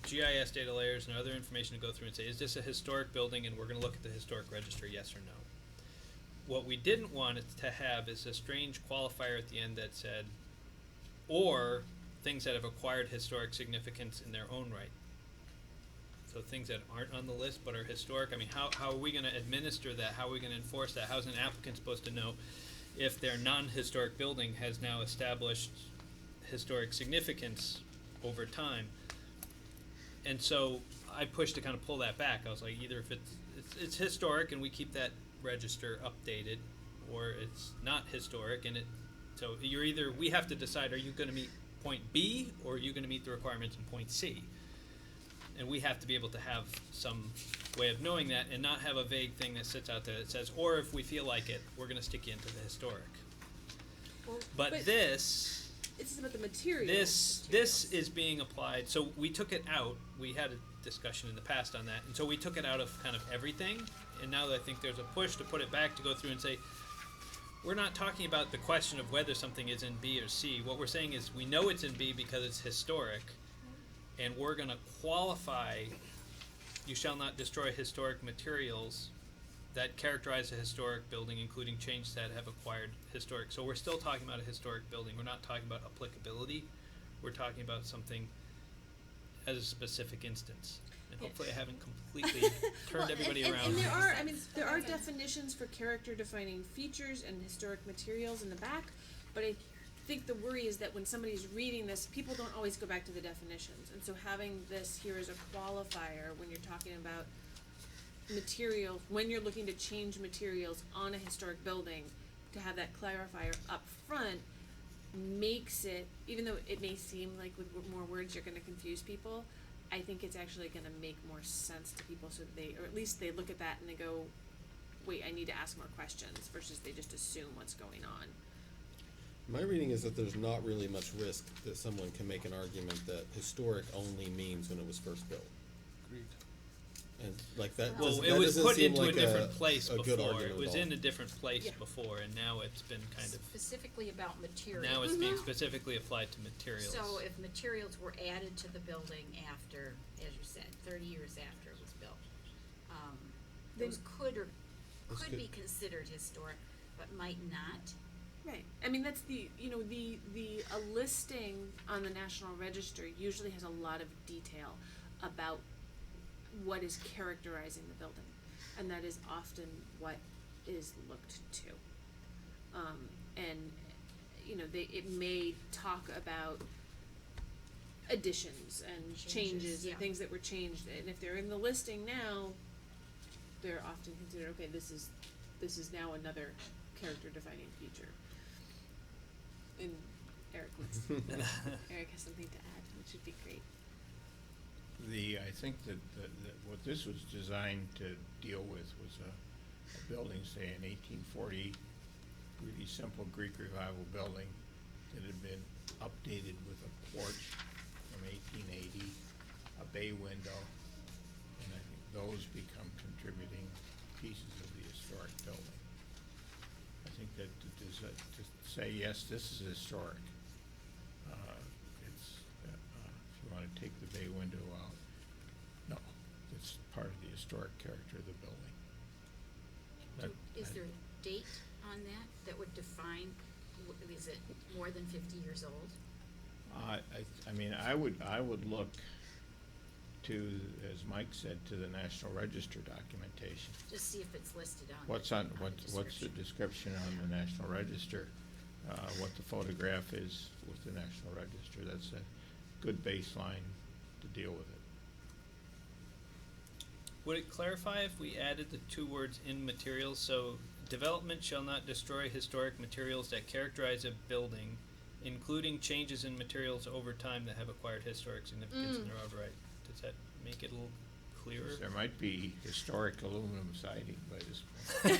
GIS data layers and other information to go through and say, is this a historic building? And we're going to look at the historic register, yes or no. What we didn't want it to have is a strange qualifier at the end that said, or things that have acquired historic significance in their own right. So things that aren't on the list but are historic. I mean, how are we going to administer that? How are we going to enforce that? How's an applicant supposed to know if their non-historic building has now established historic significance over time? And so I pushed to kind of pull that back. I was like, either if it's historic and we keep that register updated, or it's not historic and so we have to decide, are you going to meet point B or are you going to meet the requirements in point C? And we have to be able to have some way of knowing that and not have a vague thing that sits out there that says, or if we feel like it, we're going to stick you into the historic. But this is about the material. This is being applied. So we took it out. We had a discussion in the past on that, and so we took it out of kind of everything. And now I think there's a push to put it back to go through and say, we're not talking about the question of whether something is in B or C. What we're saying is we know it's in B because it's historic, and we're going to qualify, you shall not destroy historic materials that characterize a historic building, including changes that have acquired historic. So we're still talking about a historic building. We're not talking about applicability. We're talking about something as a specific instance. And hopefully I haven't completely turned everybody around. And there are definitions for character defining features and historic materials in the back, but I think the worry is that when somebody's reading this, people don't always go back to the definitions. And so having this here as a qualifier when you're talking about material, when you're looking to change materials on a historic building, to have that clarifier up front makes it, even though it may seem like with more words you're going to confuse people, I think it's actually going to make more sense to people, so that or at least they look at that and they go, wait, I need to ask more questions, versus they just assume what's going on. My reading is that there's not really much risk that someone can make an argument that historic only means when it was first built. Agreed. And like that. Well, doesn't- it that was doesn't put seem into like a different place a good before. argument It was at all. in a different place Yeah. before, and now it's been kind of, Specifically about materials. now it's being specifically applied to materials. So if materials were added to the building after, as you said, 30 years after it was built, those Those could could- be considered historic, but might not. Right. I mean, that's a listing on the National Register usually has a lot of detail about what is characterizing the building, and that is often what is looked to. And it may talk about additions and changes yeah. and things that were changed, and if they're in the listing now, they're often considered, okay, this is now another character defining feature. And Eric has something to add, which would be great. I think that what this was designed to deal with was a building, say, an 1840, really simple Greek Revival building that had been updated with a porch from 1880, a bay window, and I think those become contributing pieces of the historic building. I think that the is to say, yes, this is historic. It's, if you wanna take the bay window out, no, it's part of the historic character of the building. Is there a date on that would define, is it more than 50 years old? I mean, I would look to, as Mike said, to the National Register documentation. Just see if it's listed on. What's the the description on the National Register? What the photograph is with the National Register. That's a good baseline to deal with it. Would it clarify if we added the two words "in materials"? So, development shall not destroy historic materials that characterize a building, including changes in materials over time that have acquired historic significance in their own right. Does that make it a little clearer? There might be historic aluminum siding by this point.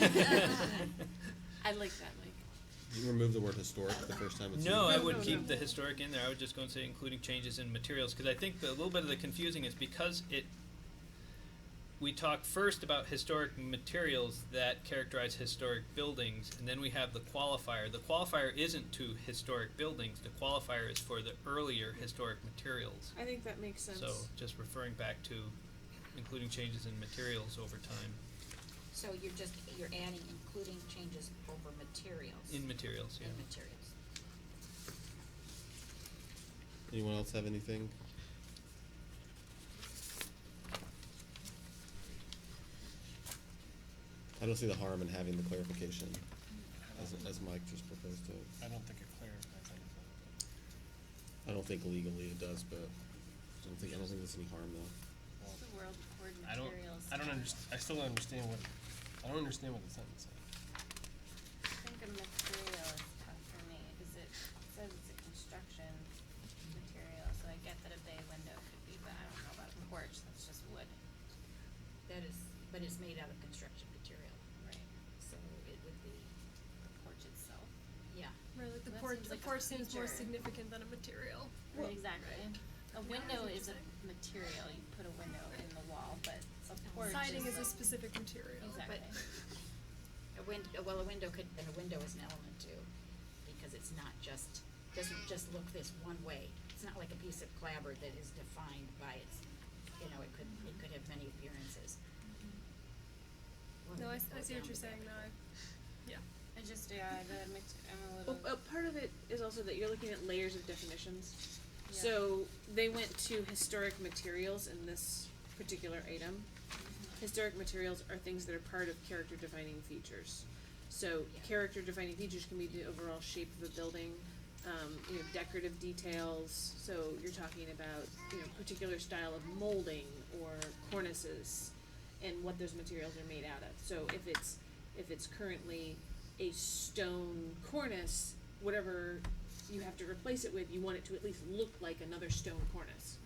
I like that, Mike. You remove the word historic the first time it's No, I used. would No, keep no. the historic in there. I would just go and say including changes in materials, because I think a little bit of the confusing is because we talk first about historic materials that characterize historic buildings, and then we have the qualifier. The qualifier isn't to historic buildings. The qualifier is for the earlier historic materials. I think that makes sense. So just referring back to including changes in materials over time. So you're adding including changes over materials. In materials, yeah. In materials. Anyone else have anything? I don't see the harm in having the clarification, as Mike just proposed to. I don't think it clarifies anything. I don't think legally it does, but I don't think there's any harm though. Well, The world toward I don't materials. I still don't understand what the sentence says. I think a material is tough for me, cause it says it's a construction material, so I get that a bay window could be, but I don't know about a porch, that's just wood. That is, but it's made out of construction material, Right. so it would be, The porch itself. yeah. Right, like the That porch, seems the like a porch seems more feature. significant than a material. Right, exactly. A window what is a you're material, you put a window in the wall, but a porch Siding is a like- specific material. Exactly. A window is an element too, because it's not just, doesn't just look this one way. It's not like a piece of clapboard that is defined by its, it could have many appearances. No, I Go see down what you're to saying that. now. I just, I'm a little. Well, part of it is also that you're looking at layers of definitions. Yeah. So they went to historic materials in this particular item. Historic materials are things that are part of character defining features. So Yeah. character defining features can be the overall shape of a building, decorative details. So you're talking about, particular style of molding or cornices and what those materials are made out of. So if it's currently a stone cornice, whatever you have to replace it with, you want it to at least look like another stone cornice.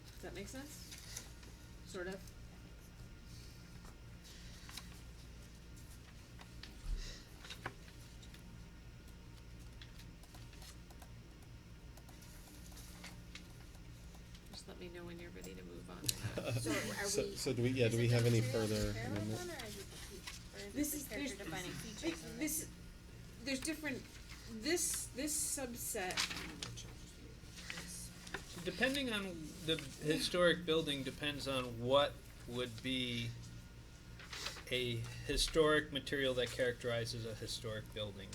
Does that make sense? Sort of? Just let me know when you're ready to move on. So are we- So do we have any further amendment? This is, there's, character defining features in this, there's different, this subset, Depending on the historic building depends on what would be a historic material that characterizes a historic building.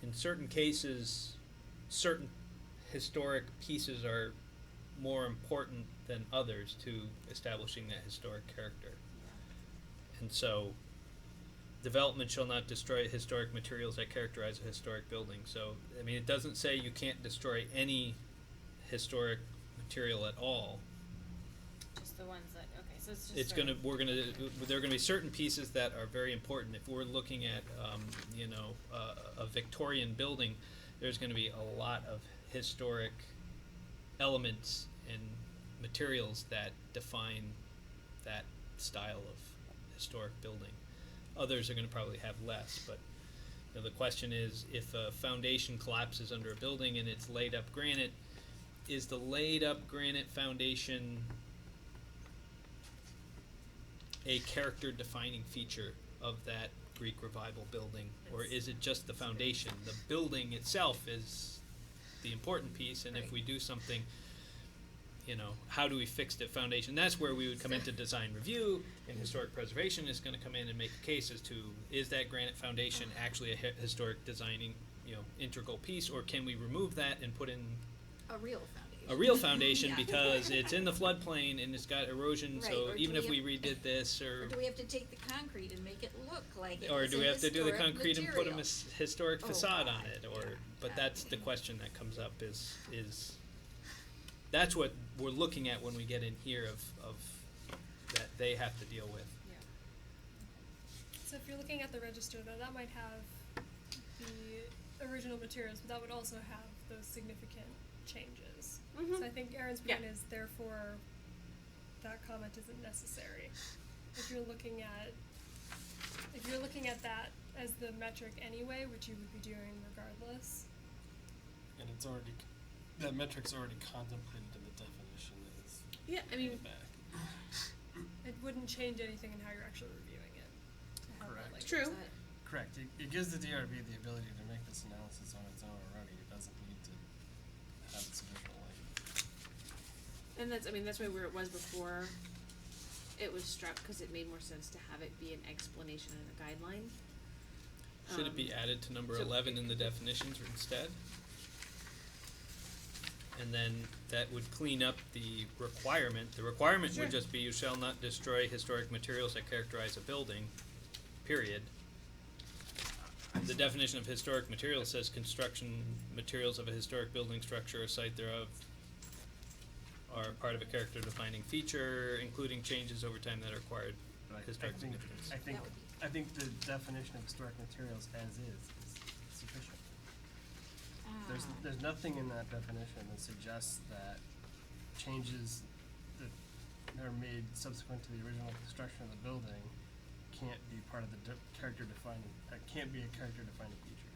In certain cases, certain historic pieces are more important than others to establishing that historic character. And so, development shall not destroy historic materials that characterize a historic building. So, I mean, it doesn't say you can't destroy any historic material at all. Just the ones that, okay, so it's just. It's sort gonna, of- there are gonna be certain pieces that are very important. If we're looking at, a Victorian building, there's gonna be a lot of historic elements and materials that define that style of historic building. Others are gonna probably have less, but, the question is, if a foundation collapses under a building and it's laid up granite, is the laid up granite foundation a character defining feature of that Greek revival building? Or is it just the foundation? The building itself is the important piece, and if Right. we do something, how do we fix the foundation? That's where we would come into design review, and historic preservation is gonna come in and make a case as to, is that granite foundation actually a historic designing, integral piece, or can we remove that and put in A real foundation. a real foundation Yeah. because it's in the floodplain and it's got erosion, Right, so or do even we if we redid this, Or do we have to take the concrete and make it look like it or was do a we have to do the historic concrete and put a material? historic Oh, facade on God, it, yeah, but that's the exactly. question that comes up is that's what we're looking at when we get in here of that they have to deal with. So if you're looking at the register, though, that might have the original materials, but that would also have those significant changes. Mhm. So I think Erin's Yeah. point is therefore that comment isn't necessary. If you're looking at that as the metric anyway, which you would be doing regardless. And it's already, that metric's already contemplated in the definition that is Yeah, I mean, back. It wouldn't change anything in how you're actually reviewing it. to have that Correct. language. True. Correct. It gives the DRB the ability to make this analysis on its own already. It doesn't need to have its additional language. and that's why where it was before, it was struck, cause it made more sense to have it be an explanation and a guideline. Should it be added to number so- 11 in the definitions instead? And then that would clean up the requirement. The requirement Sure. would just be, you shall not destroy historic materials that characterize a building, period. The definition of historic materials says construction materials of a historic building, structure, or site thereof are part of a character defining feature, including changes over time that are required historic significance. I think the definition of historic materials as is sufficient. There's nothing in that definition that suggests that changes that are made subsequent to the original construction of the building can't be part of the character defining, can't be a character defining feature.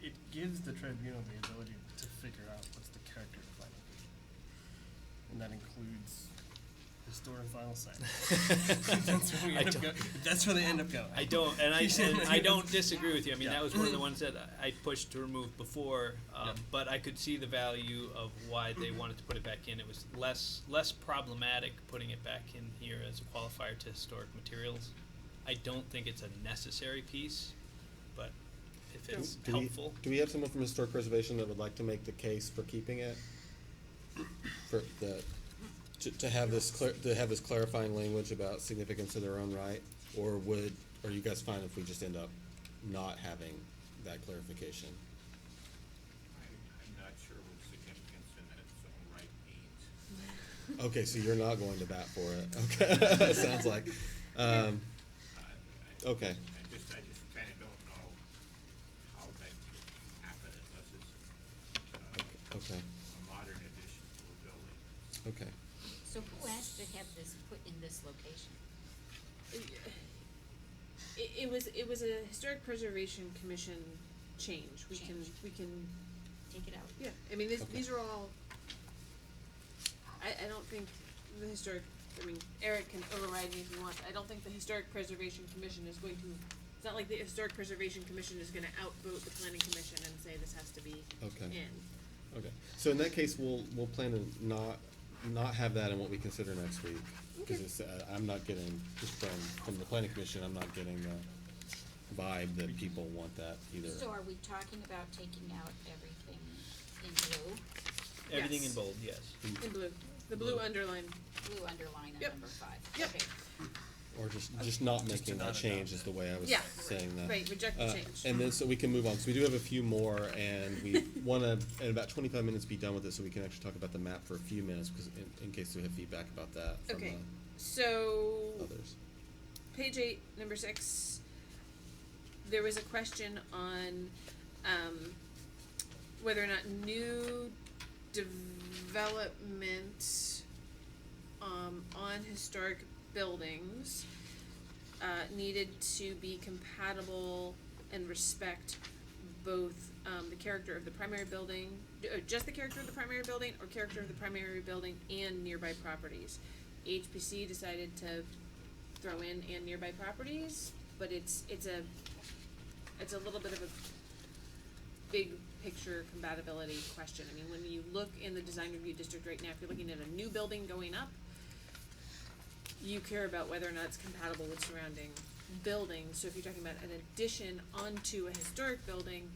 It gives the tribunal the ability to figure out what's the character defining feature. And that includes historic vinyl siding. That's where they end up going. I don't, and I don't disagree with you. I mean, that was one of the ones that I pushed to remove before, Yeah. but I could see the value of why they wanted to put it back in. It was less problematic putting it back in here as a qualifier to historic materials. I don't think it's a necessary piece, but if it's helpful. Do we have someone from historic preservation that would like to make the case for keeping it? For the, to have this clarifying language about significance of their own right, or are you guys fine if we just end up not having that clarification? I'm not sure what significance in its own right means. Okay, so you're not going to bat for it. Okay, sounds like. Okay. I just kinda don't know how that could happen unless it's, Okay. a modern addition to a building. Okay. So who asked to have this put in this location? It was a historic preservation commission change. We can Take it out. yeah. I mean Okay. these are all. I don't think the historic. I mean Eric can override me if he wants. I don't think the historic preservation commission is going to. It's not like the historic preservation commission is going to outvote the planning commission and say this has to be Okay. in. Okay. So in that case, we'll plan to not have that in what we consider next week. Because Okay. it's, I'm not getting, just from the planning commission, I'm not getting the vibe that people want that either. So are we talking about taking out everything in blue? Everything Yes. in bold, yes. In blue. The blue underline. Blue underline on Yep. number 5. Yep. Okay. Or just not making that change is the way I was Yeah. saying that. Right. Reject the change. And then so we can move on, because we do have a few more, and we wanna, in about 25 minutes, be done with it, so we can actually talk about the map for a few minutes, because in case we have feedback about that from Okay. So others. page 8, number 6, there was a question on whether or not new development on historic buildings needed to be compatible and respect both the character of the primary building, just the character of the primary building, or character of the primary building and nearby properties. HPC decided to throw in and nearby properties, but it's a little bit of a big picture compatibility question. I mean, when you look in the design review district right now, if you're looking at a new building going up, you care about whether or not it's compatible with surrounding buildings. So if you're talking about an addition onto a historic building,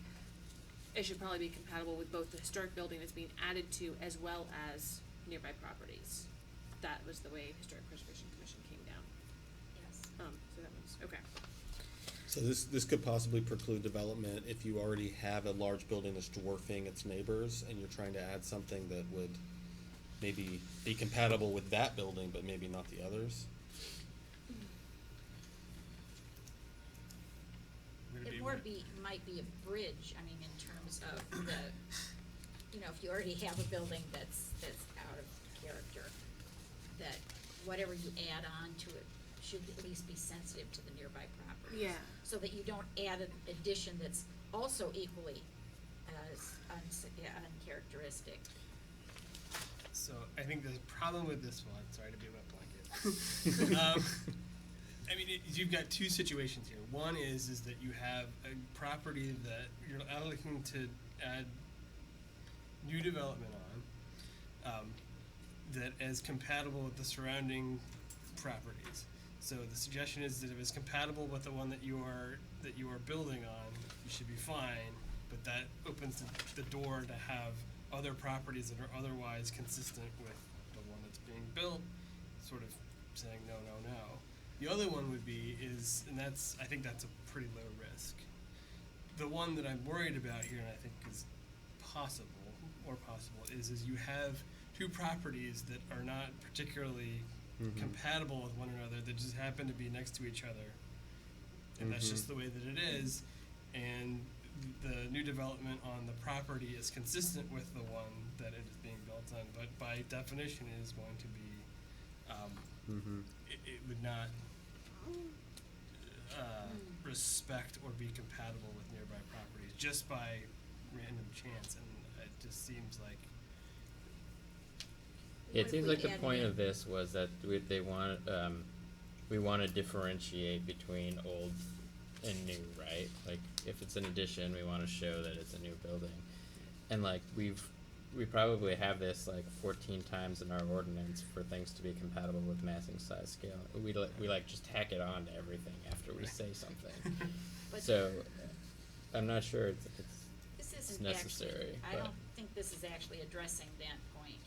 it should probably be compatible with both the historic building that's being added to as well as nearby properties. That was the way Historic Preservation Commission came down. Yes. So that was, okay. So this could possibly preclude development if you already have a large building that's dwarfing its neighbors and you're trying to add something that would maybe be compatible with that building, but maybe not the others. It might be a bridge, I mean, in terms of the, you know, if you already have a building that's out of character, that whatever you add on to it should at least be sensitive to the nearby properties. Yeah. So that you don't add an addition that's also equally as uncharacteristic. So I think the problem with this one, sorry to be a wet blanket. I mean, you've got two situations here. One is that you have a property that you're looking to add new development on, that is compatible with the surrounding properties. So the suggestion is that if it's compatible with the one that you are building on, you should be fine. But that opens the door to have other properties that are otherwise consistent with the one that's being built, sort of saying no, no, no. The other one would be I think that's a pretty low risk. The one that I'm worried about here, and I think is possible, is you have two properties that are not particularly compatible with one another, that just happen to be next to each other. And that's just the way that it is. And the new development on the property is consistent with the one that it is being built on, but by definition it is going to be, it would not respect or be compatible with nearby properties just by random chance, and it just seems like. It seems like the add point in- of this was that we want to differentiate between old and new, right? Like, if it's an addition, we want to show that it's a new building. And like, we probably have this like 14 times in our ordinance for things to be compatible with massing, size, scale. We like just tack it on to everything after we say something. But So I'm not sure it's this it's isn't necessary. actually, I but don't think this is actually addressing that point.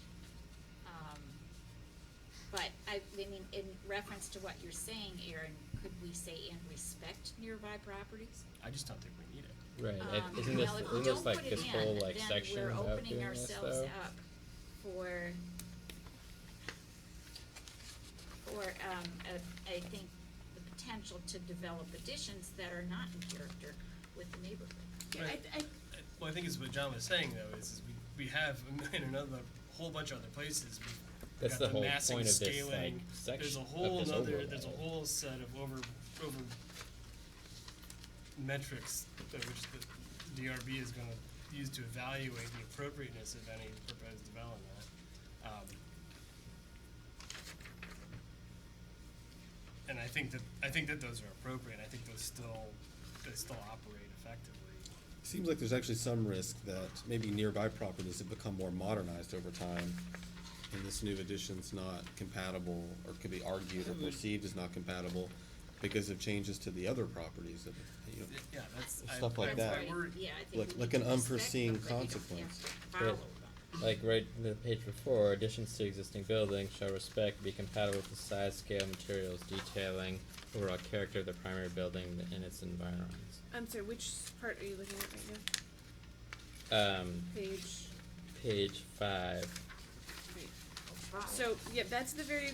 But I mean, in reference to what you're saying, Aaron, could we say and respect nearby properties? I just don't think we need it. right. Well, Isn't this if we isn't don't this like put it this in, whole like then section we're about opening doing this ourselves though? up for I think the potential to develop additions that are not in character with the neighborhood. Yeah, Right. Well, I think it's what John was saying though, is we have in another whole bunch of other places. We've That's got the whole massing, point of this, scaling. like, section There's a of whole this there's a overlay. whole set of over metrics that which the DRB is going to use to evaluate the appropriateness of any proposed development. And I think that those are appropriate. I think they still operate effectively. Seems like there's actually some risk that maybe nearby properties have become more modernized over time, and this new addition's not compatible, or could be argued or perceived as not compatible because of changes to the other properties that, you know, Yeah, that's Stuff like That's that. right. We're- Yeah, I think we like need an to respect unforeseen them, but you don't have consequence. to follow them. Like right the page before, additions to existing buildings shall be compatible with the size, scale, materials, detailing, overall character of the primary building and its environs. I'm sorry, which part are you looking at right now? Page 5. Wait. Wow. So, yeah, that's the very,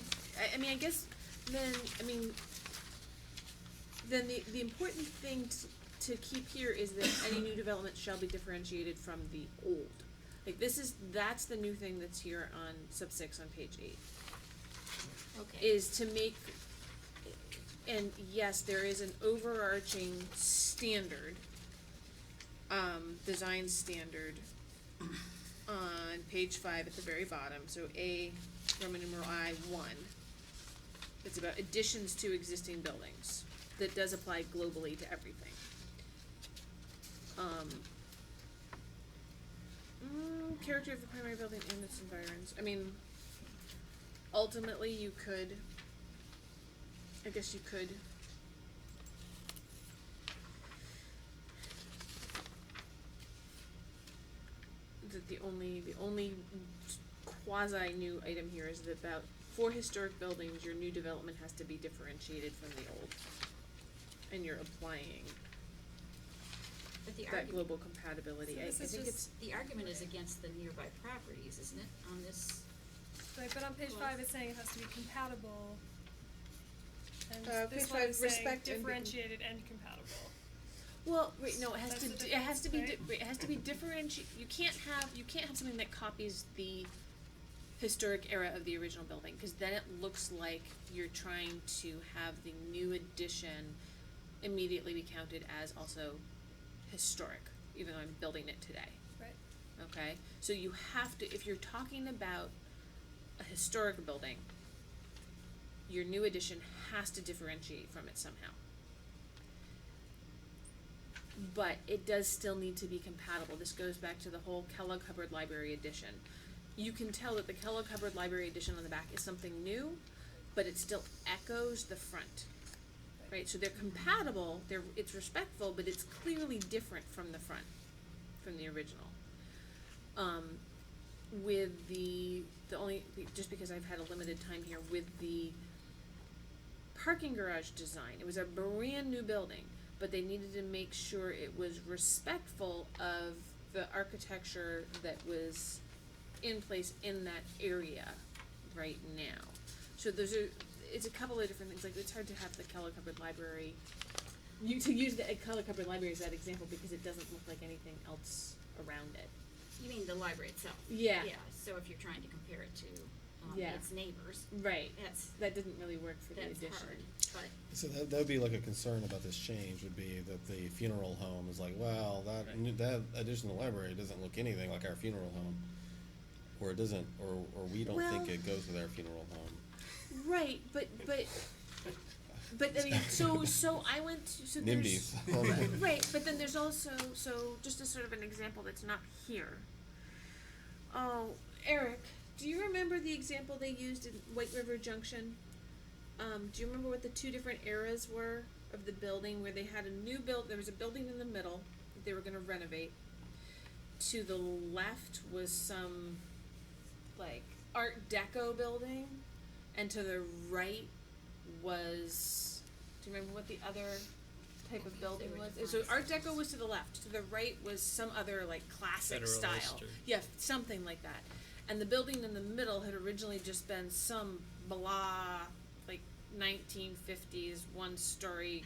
I mean, I guess, then the important thing to keep here is that any new development shall be differentiated from the old. Like, that's the new thing that's here on sub 6 on page 8. Okay. Is to make, and yes, there is an overarching standard, design standard on page 5 at the very bottom, so A, Roman numeral I, 1. It's about additions to existing buildings. That does apply globally to everything. Character of the primary building and its environs. I mean, ultimately you could, I guess you could the only quasi new item here is that about for historic buildings, your new development has to be differentiated from the old. And you're applying But the that argument, global compatibility. So I this is think just- it's, the argument is against the nearby properties, isn't it, on this? Right, but on page Well- 5, it's saying it has to be compatible. And page this one 5, is saying respect and be- differentiated and compatible. well, wait, no, it has That's to, the it has to be, difference, right? wait, it has to be you can't have something that copies the historic era of the original building, cause then it looks like you're trying to have the new addition immediately be counted as also historic, even though I'm building it today. Right. Okay, so you have to, if you're talking about a historic building, your new addition has to differentiate from it somehow. But it does still need to be compatible. This goes back to the whole Kellogg Hubbard Library Edition. You can tell that the Kellogg Hubbard Library Edition on the back is something new, but it still echoes the front. Right, so they're compatible, it's respectful, but it's clearly different from the front, from the original. With just because I've had a limited time here, with the parking garage design, it was a brand new building, but they needed to make sure it was respectful of the architecture that was in place in that area right now. So it's a couple of different things, like it's hard to have the Kellogg Hubbard Library, to use the Kellogg Hubbard Library as that example because it doesn't look like anything else around it. You mean the library itself? Yeah. Yeah, so if you're trying to compare it to, Yeah. its neighbors, Right, that didn't really work for the that's addition. hard, but. So that would be like a concern about this change would be that the funeral home is like, well, that additional library doesn't look anything like our funeral home. Or it doesn't, or we don't think Well- it goes with our funeral home. Right, but I mean, so I went to, so there's. NIMBYs. Right, but then there's also, so just as sort of an example that's not here. Oh, Eric, do you remember the example they used in White River Junction? Do you remember what the two different eras were of the building, where they had there was a building in the middle that they were gonna renovate. To the left was some, like, Art Deco building, and to the right was, do you remember what the other type of building They were was? So Art defined. Deco was to the left, to the right was some other, like, classic style. Federalist or- Yeah, something like that. And the building in the middle had originally just been some blah, like 1950s one-story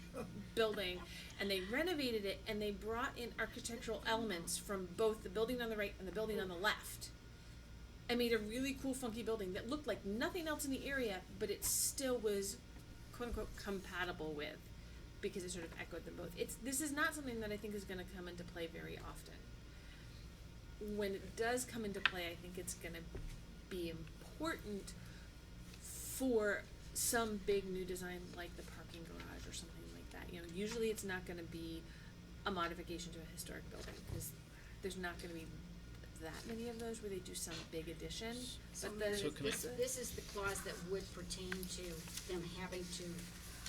building, and they renovated it and they brought in architectural elements from both the building on the right and the building on the left, and made a really cool, funky building that looked like nothing else in the area, but it still was "quote unquote" compatible with, because it sort of echoed them both. This is not something that I think is going to come into play very often. When it does come into play, I think it's going to be important for some big new design like the parking garage or something like that. You know, usually it's not going to be a modification to a historic building, because there's not going to be that many of those where they do some big addition. So But then So can I- this is the clause that would pertain to them having to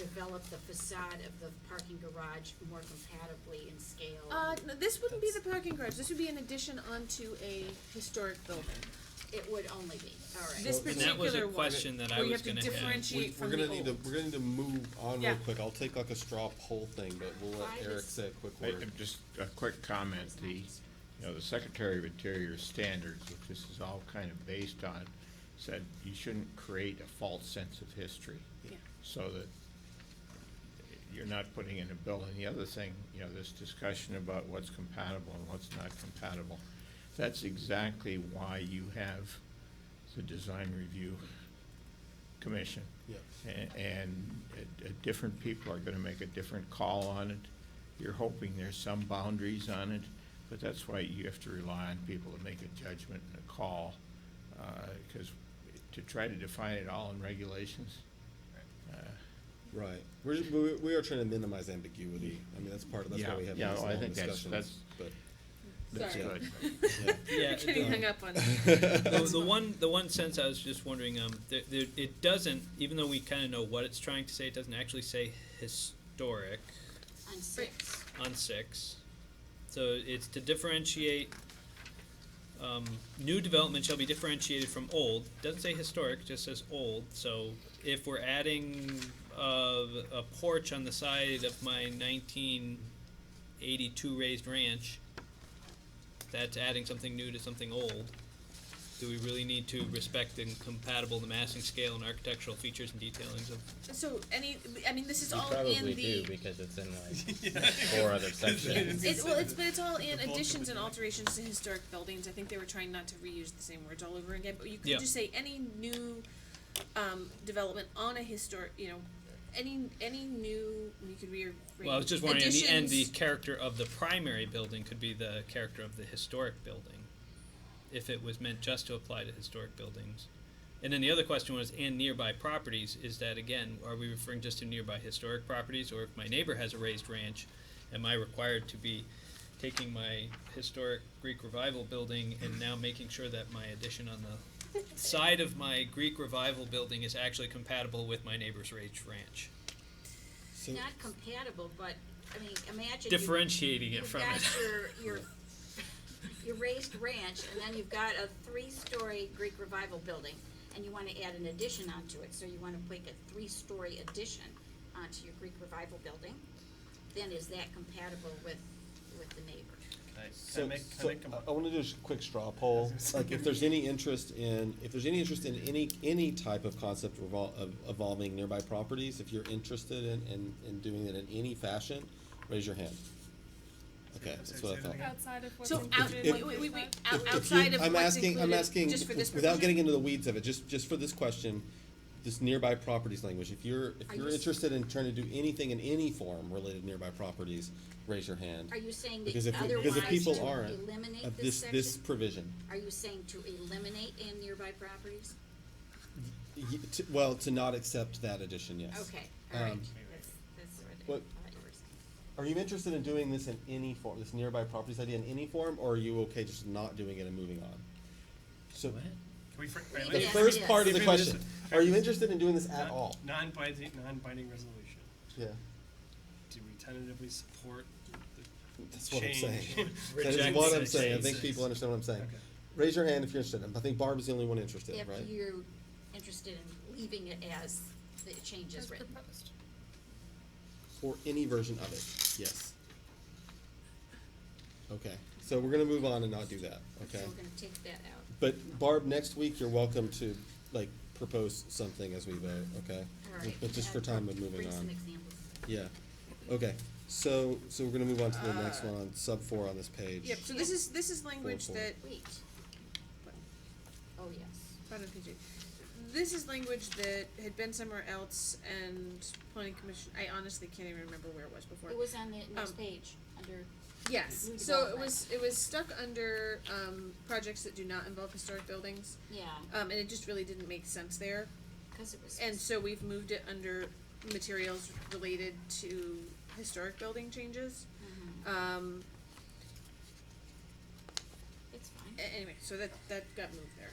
develop the facade of the parking garage more compatibly in scale. no, this wouldn't be the parking garage. This would be an addition onto a historic building. It would only be, alright. This So- And that was a particular one, question that I where you was have to gonna have. differentiate We're from gonna the need old. to, we're gonna need to move on Yeah. real quick. I'll take like a straw poll thing, but we'll let Why Eric does- say a quick I- word. Just a quick comment, the Secretary of Interior standards, which this is all kind of based on, said you shouldn't create a false sense of history. Yeah. So that you're not putting in a building. The other thing, this discussion about what's compatible and what's not compatible, that's exactly why you have the Design Review Commission. Yeah. And different people are gonna make a different call on it. You're hoping there's some boundaries on it, but that's why you have to rely on people to make a judgment and a call. 'Cause to try to define it all in regulations, Right. We are trying to minimize ambiguity. I mean, that's part of, that's why we have these I long think discussions. that's Sorry. good. Yeah. Yeah, Getting the- hung up on. the one sense I was just wondering, it doesn't, even though we kind of know what it's trying to say, it doesn't actually say historic On 6. on 6. So it's to differentiate, new development shall be differentiated from old. Doesn't say historic, just says old. So if we're adding a porch on the side of my 1982 raised ranch, that's adding something new to something old. Do we really need to respect and compatible the massing scale and architectural features and detailings of? So this is You all probably in the. do because it's in like 4 other sections. It's all in The bulk of additions it, and yeah. alterations to historic buildings. I think they were trying not to reuse the same words all over again, but you could Yeah. just say any new development on a historic, any new. You could rearrange. Well, I was just wondering, in the end, the additions- character of the primary building could be the character of the historic building, if it was meant just to apply to historic buildings. And then the other question was, and nearby properties, is that, again, are we referring just to nearby historic properties, or if my neighbor has a raised ranch, am I required to be taking my historic Greek Revival building and now making sure that my addition on the side of my Greek Revival building is actually compatible with my neighbor's raised ranch? So, Not compatible, but, I mean, imagine. Differentiating it You've from got it. your raised ranch, and then you've got a 3-story Greek Revival building, and you wanna add an addition onto it, so you wanna make a 3-story addition onto your Greek Revival building, then is that compatible with the neighbor? so, I wanna do a quick straw poll, like if there's any interest in, any type of concept of evolving nearby properties, if you're interested in doing it in any fashion, raise your hand. Okay, that's what I thought. Outside of what's So included out, in wait, the wait, stuff. out, outside of I'm what's asking, included, just for this without provision? getting into the weeds of it, just for this question, this nearby properties language, if you're you s- interested in trying to do anything in any form related to nearby properties, raise your hand. Are you saying Because that if otherwise people to aren't, eliminate of this this section? provision, Are you saying to eliminate in nearby properties? to not accept that addition, yes. Okay, alright, Um, that's what I what- thought you were saying. Are you interested in doing this in any form, this nearby properties idea in any form, or are you okay just not doing it and moving on? So, What? Can we Leave the it as first it is. part of the Leave it as question, it- are you interested in doing this at all? Non-binding resolution. Yeah, Do we tentatively support that's what I'm change? saying. That is Reject what I'm six, saying, I eight, think six. people understand what I'm saying. Okay. Raise your hand if you're interested, I think Barb is the only one interested, If right? you're interested in leaving it as the change is As written. proposed. For any version of it, yes. Okay, so we're gonna move on and not do that, okay? So we're gonna take that out. But Barb, next week, you're welcome to, like, propose something as we vote, okay? Alright. But just for time of moving Bring some on. examples. Yeah, okay, so we're gonna move on to the next one on sub 4 on this page. Yep, so this is language Four. that, Wait. Oh, yes. bottom of page 8. This is language that had been somewhere else, and planning commission, I honestly can't even remember where it was before. It was on the next Um, page, under, Yes, New so development. it was stuck under, projects that do not involve historic buildings, yeah, and it just really didn't make sense there. cause it was. And so we've moved it under materials related to historic building changes. Mhm. It's fine. Anyway, so that got moved there.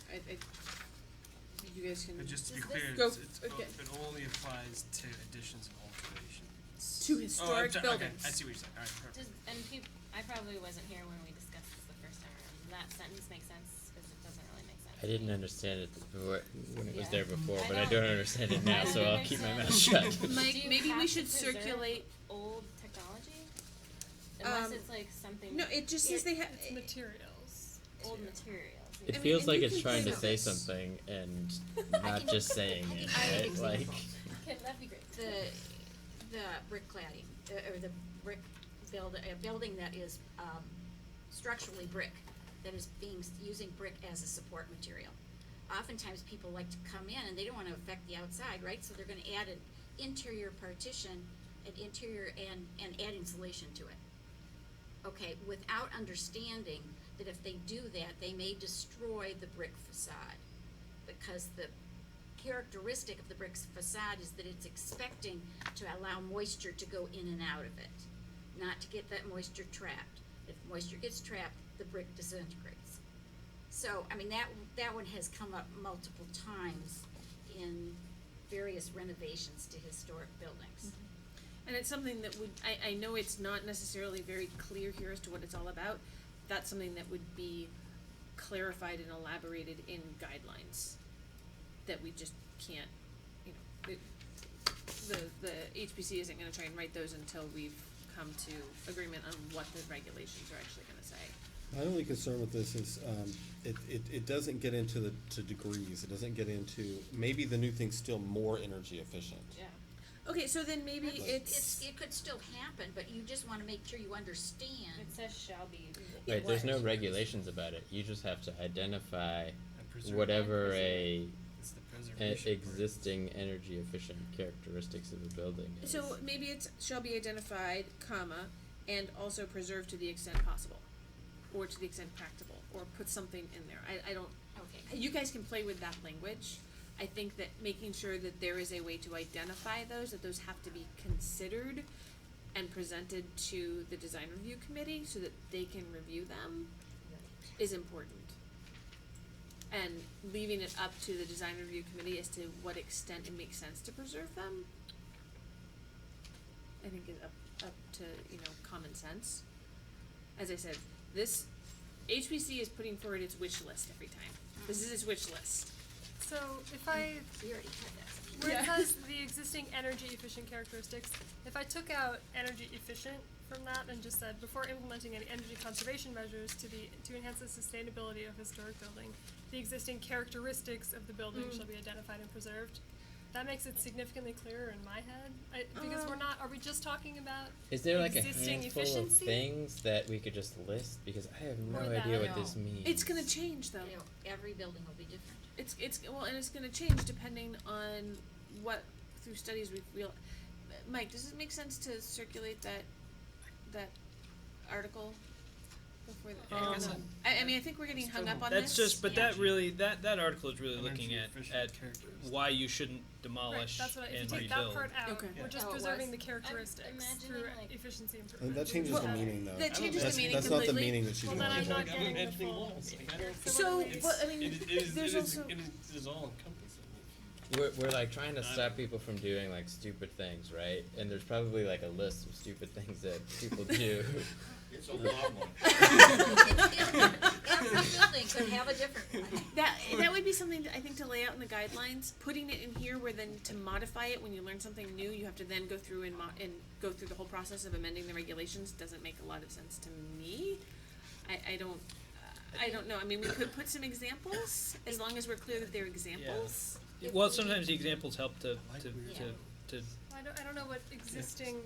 You guys can. But just to be Is clear, Go- it okay. only applies to additions and alterations. To Oh, I'm historic sorry, buildings. Okay, I see what you're saying, alright, perfect. I probably wasn't here when we discussed this the first time around. Does that sentence make sense? Cause it doesn't really make sense. I didn't understand it before, when it was Yeah. there before, I but I don't- don't understand it now, I so don't I'll keep my mouth understand. shut. Do Mike, you maybe have we to should preserve circulate. old technology? Unless it's like something. No, it just says they have. It's materials. Old materials. It I mean, feels and like you it's can trying to think of say this. something and I not can- just saying I it, can give right? an Like, example. Okay, that'd be great. The brick cladding, or the brick a building that is, structurally brick, that is using brick as a support material. Oftentimes, people like to come in and they don't wanna affect the outside, right, so they're gonna add an interior partition, an interior and add insulation to it. Okay, without understanding that if they do that, they may destroy the brick facade, because the characteristic of the brick facade is that it's expecting to allow moisture to go in and out of it, not to get that moisture trapped. If moisture gets trapped, the brick disintegrates. So, I mean, that one has come up multiple times in various renovations to historic buildings. And it's something that would, I know it's not necessarily very clear here as to what it's all about. That's something that would be clarified and elaborated in guidelines that we just can't, the HPC isn't gonna try and write those until we've come to agreement on what the regulations are actually gonna say. My only concern with this is, it doesn't get into to degrees, it doesn't get into, maybe the new thing's still more energy efficient. Yeah. Okay, so then maybe It could still happen, but you just wanna make sure you understand. It says shall be. Right, there's no What? regulations about it. You just have to identify And preserve. whatever a It's the preservation part. existing energy efficient characteristics of the building is. so maybe it shall be identified, comma, and also preserved to the extent possible, or to the extent practicable, or put something in there. I don't, Okay. you guys can play with that language. I think that making sure that there is a way to identify those, that those have to be considered and presented to the design review committee so that they can review them is important. And leaving it up to the design review committee as to what extent it makes sense to preserve them, I think is up to, common sense. As I said, this, HPC is putting forward its wish list every time. This is its wish list. So if I, You already had that. where it Yeah. says the existing energy efficient characteristics, if I took out energy efficient from that and just said, before implementing any energy conservation measures to enhance the sustainability of historic building, the existing characteristics of the building shall be identified and preserved, that makes it significantly clearer in my head, because are we just talking about Is there like a existing handful of efficiency? things that we could just list? Because I have no Or that. idea what No. this means. It's gonna change though. Every building will be different. And it's gonna change depending on what, through studies we've Mike, does it make sense to circulate that article before the, I mean, I think we're getting hung up on this. That's just, but Yeah. that really, that article is really Energy looking at efficient characteristics. why you shouldn't Right, demolish that's what, if you and take that rebuild. part out, Okay. we're just Oh, it preserving was? the characteristics imagining, through like- efficiency And improvement. that changes the meaning though. That changes the That's, meaning that's not the completely. meaning that she's Well, wanting. then I'm not I'm getting the imagining full. walls, like, I don't- So, It's- well, I mean, there's also. It is all encompassing. We're like trying to stop people from doing like stupid things, right? And there's probably like a list of stupid things that people do. It's a long one. Every building could have a different one. That would be something I think to lay out in the guidelines. Putting it in here where then to modify it when you learn something new, you have to then go through and go through the whole process of amending the regulations doesn't make a lot of sense to me. I don't know. I mean, we could put some examples as long as we're clear that they're examples. Well, sometimes the examples help to I don't know what existing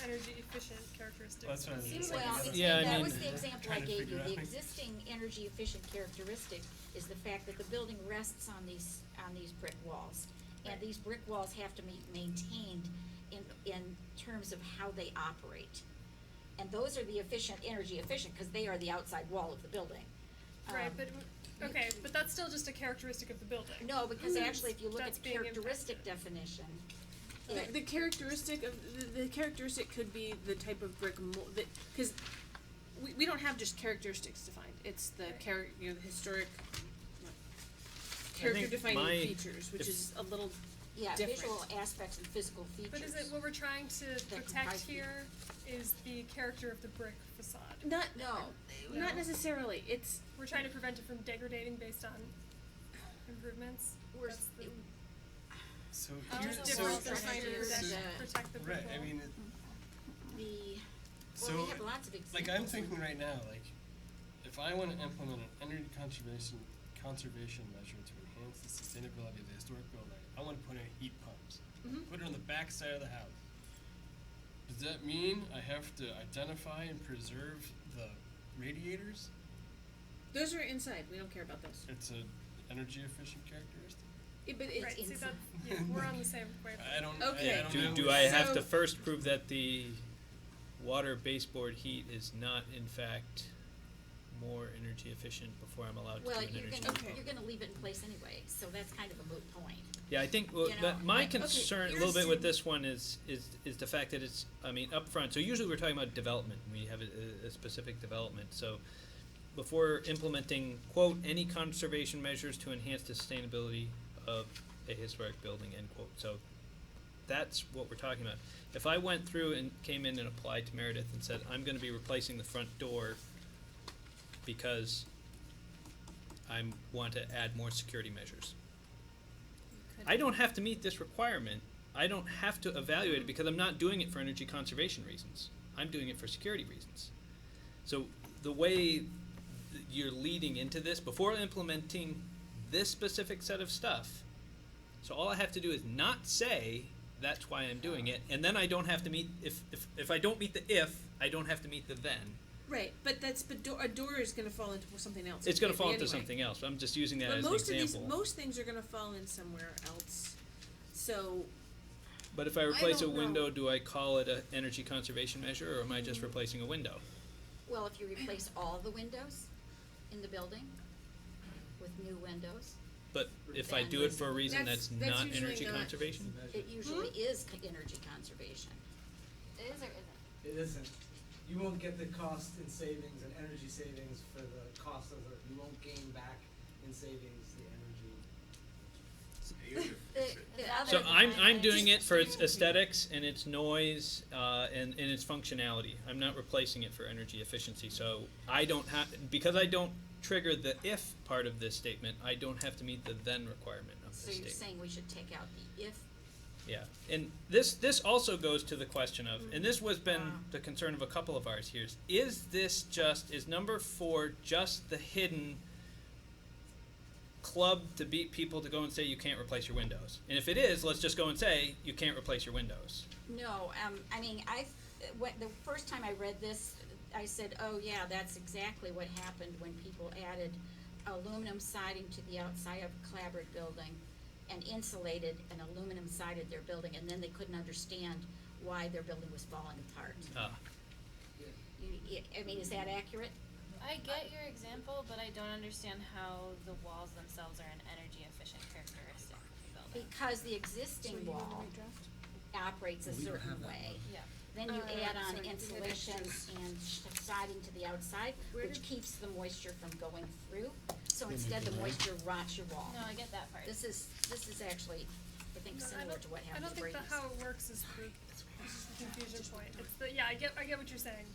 energy efficient characteristics. That's what I was means. gonna say. Well, Yeah, I that mean- was the example I Trying to gave you. figure The out. existing energy efficient characteristic is the fact that the building rests on these brick walls. And these brick walls have to be maintained in terms of how they operate. And those are the energy efficient, cause they are the outside wall of the building. Right, Um, but, okay, but that's still just a characteristic of the building. No, because actually, if you look at That's the being characteristic impacted. definition, The characteristic of the characteristic could be the type of brick mold that, because we don't have just characteristics defined. It's the the historic character defining my- features, which if- is a little yeah, different. visual aspects and physical features. But is it, what we're trying to comprise protect the- here is the character of the brick facade. not No. not necessarily. It's We're trying to prevent it from degrading based on improvements. We're That's the, So how here's, is so, different so- from trying to so- protect the brick right, wall. I mean, The, so, well, we have lots of examples. like, I'm thinking right now, like, if I wanna implement an energy conservation measure to enhance the sustainability of the historic building, I wanna put in heat pumps. Mhm. Put it on the back side of the house. Does that mean I have to identify and preserve the radiators? those are inside. We don't care about those. It's a energy efficient characteristic? But it's Right, see inside. that, yeah, we're on the same wavelength. I don't, Okay. I don't know. do I have So- to first prove that the water baseboard heat is not in fact more energy efficient before I'm allowed to Well, do an you're energy. gonna, Okay. you're gonna leave it in place anyway, so that's kind of a moot point. Yeah, I think, well, You know, that, my like, okay, concern a you're little bit with assuming- this one is the fact that it's, I mean, upfront, so usually we're talking about development, we have a specific development, so before implementing, quote, any conservation measures to enhance the sustainability of a historic building, end quote, so that's what we're talking about. If I went through and came in and applied to Meredith and said, I'm gonna be replacing the front door because I want to add more security measures, I don't have to meet this requirement. I don't have to evaluate it because I'm not doing it for energy conservation reasons. I'm doing it for security reasons. So the way you're leading into this, before implementing this specific set of stuff, so all I have to do is not say that's why I'm doing it, and then I don't have to meet, if I don't meet the if, I don't have to meet the then. Right, but a door is gonna fall into something else. It's gonna fall into anyway. something else. I'm just using that But as an most of example. most things are gonna fall in somewhere else. So But if I replace a don't know. window, do I call it an energy conservation measure, or am I just replacing a window? Well, if you replace all the windows in the building with new windows, But if I Then do it for a reason That's- that's that's not usually energy not- conservation? it usually is energy conservation. It is or isn't? It isn't. You won't get the cost in savings and energy savings for the cost of the, you won't gain back in savings the energy. The other So I'm thing doing is- it for its aesthetics and its noise, and its functionality. I'm not replacing it for energy efficiency, so I don't have, because I don't trigger the if part of this statement, I don't have to meet the then requirement of So this you're statement. saying we should take out the if? Yeah, and this also goes to the question of, and this was been the concern of a couple of ours here, is number 4 just the hidden club to beat people to go and say you can't replace your windows? And if it is, let's just go and say you can't replace your windows. No, I mean, the first time I read this, I said, oh yeah, that's exactly what happened when people added aluminum siding to the outside of a Clabbered building and insulated and aluminum sided their building, and then they couldn't understand why their building was falling apart. I mean, is that accurate? I get your example, but I don't understand how the walls themselves are an energy efficient characteristic of the building. Because the existing wall operates a certain way. Yeah. Then you add on sorry, we had insulation extras. and siding to the outside, which keeps the moisture from going through. So instead, the moisture rots your wall. No, I get that part. This is actually, I think, No, similar to what I happened don't to think Brady's. that how it works is the confusion point. It's the, yeah, I get what you're saying.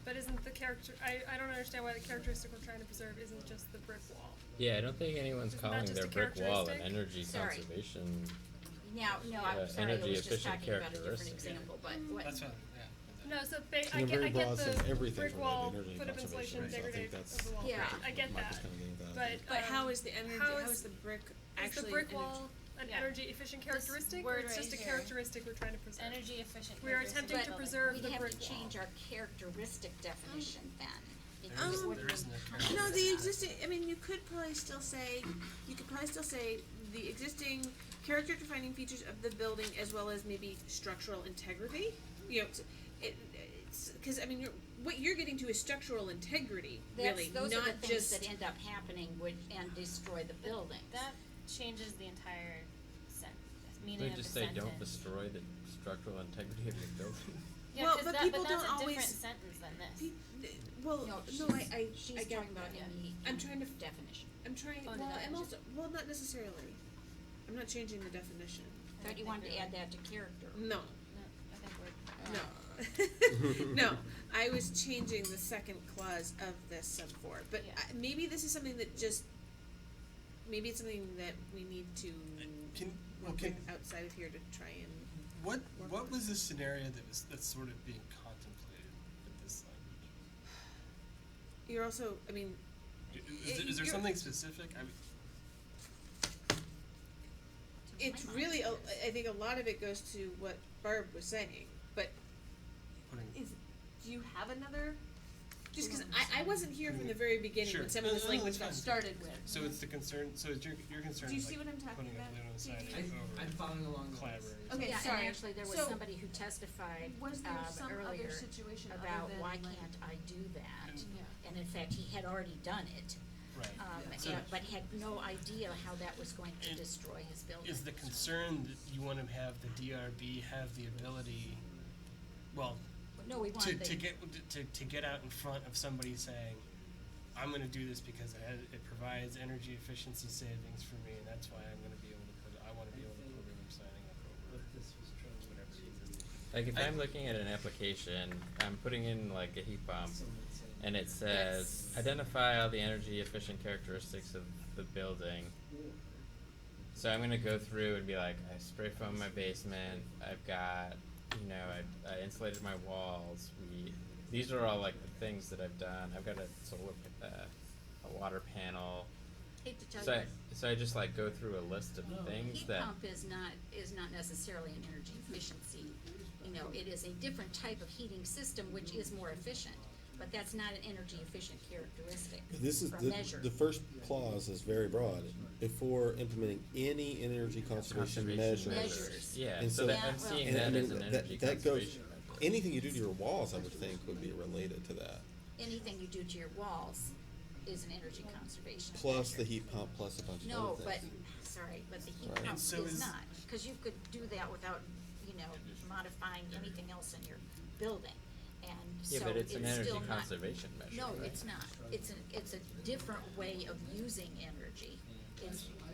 But isn't the character, I don't understand why the characteristic we're trying to preserve isn't just the brick wall. Yeah, I don't think anyone's Isn't that calling just their a brick wall an characteristic? energy Sorry. conservation. Now, no, I'm Yeah, sorry, I energy was just efficient talking about a different characteristic. example, but what, That's fine, yeah. No, so I In a very get broad sense, the everything brick from wall, energy foot of conservation, insulation, so I think degradation that's- of the wall. Yeah. I get Mike was that. kinda getting that, But, But how is the energy? how How is- is the brick Is actually? the brick energy- wall an Yeah. energy efficient characteristic, or word it's just right a here. characteristic we're trying to preserve? Energy efficient. We are characteristic attempting of to the preserve we'd the have brick to wall. change our characteristic definition then. There Because is- what there you're- isn't a No, characteristic. the existing. I mean, you could probably still say the existing character defining features of the building, as well as maybe structural integrity. You know, it's because I mean, what you're getting to is structural integrity, really, those not are the things just. that end up happening and destroy the buildings. That changes the entire meaning We of the just say sentence. don't destroy the structural integrity of your building. Yeah, Well, 'cause but that, people but that's don't a different always- sentence than this. Well, No, I she's get talking about that. in the I'm trying to definition. I'm trying. Oh, the Well, I'm definition. also not necessarily. I'm not changing the definition. I thought you wanted to add that to character. No, No, I think we're. no, no. I was changing the second clause of this sub 4, but Yeah. maybe this is something that just. Maybe it's something that we need to work with outside of here to try and. What was the scenario that's sort of being contemplated with this language? You're also. I mean. Is there you're- something specific? I mean, It's really. I think a lot of it goes to what Barb was saying, but. putting. Do you have another? Just because I wasn't here from the very beginning Sure. when some of this No, language that's got fine. started with. So it's the concern. So it's your concern. Do you is see like what I'm talking putting about? a lid on the side Do I, you- over I'm following along. collaborators. Okay, Yeah, sorry. and actually, there was So, somebody who testified was there some other earlier situation about other than why like- can't I do that? And- and in fact, he had already done it. Right. So- But had no idea how that was going to And destroy his building. Is the concern that you wanna have the DRB have the ability, well, No, we to, want the. to get out in front of somebody saying, I'm gonna do this because it provides energy efficiency savings for me, and that's why I'm gonna be able to put, I wanna be able to put it, I'm signing up over whatever it is. Like if I'm looking at an application, I'm putting in like a heat pump, and it says, identify all the energy efficient characteristics of the building. So I'm gonna go through and be like, I spray foam my basement, I've got, I insulated my walls, these are all like the things that I've done, I've got a solar, a water panel. Hate to tell So you. so I just like go through a list of things Heat that. pump is not necessarily an energy efficiency. It is a different type of heating system which is more efficient, but that's not an energy efficient characteristic This is or measure. the first clause is very broad. Before implementing any energy conservation measures. Measures. Yeah, And so so- that, Yeah, I'm well- seeing And I that mean, as an that- energy that goes- conservation measure. Anything you do to your walls, I would think, would be related to that. Anything you do to your walls is an energy conservation Plus the measure. heat pump, plus a bunch of No, other but, things. sorry, but the heat Right. pump So is is- not, cause you could do that without, modifying anything else in your building, and so Yeah, but it's an it's energy still not. conservation measure, No, right? it's not, it's a different way of using energy,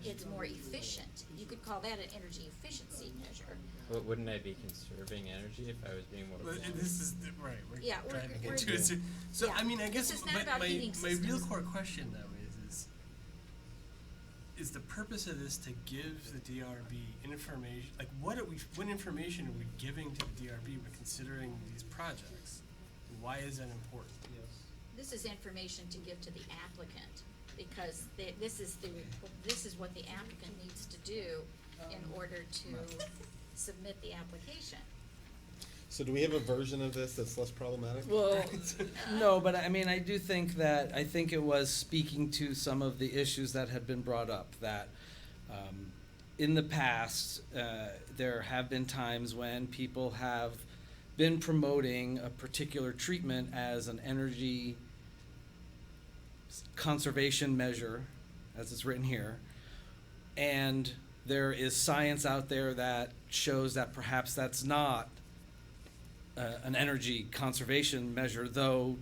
it's more efficient, you could call that an energy efficiency measure. But wouldn't I be conserving energy if I was being more But efficient? this is, right, we're Yeah, we're- driving we're- into it. So, yeah. I mean, I guess This is not my, about heating my real systems. core question though is the purpose of this to give the DRB information, like what information are we giving to the DRB when considering these projects? Why is that important? This is information to give to the applicant, because this is what the applicant needs to do in order to submit the application. So do we have a version of this that's less problematic? Well, no, but I mean, I do think I think it was speaking to some of the issues that had been brought up, that in the past, there have been times when people have been promoting a particular treatment as an energy conservation measure, as it's written here, and there is science out there that shows that perhaps that's not an energy conservation measure, though,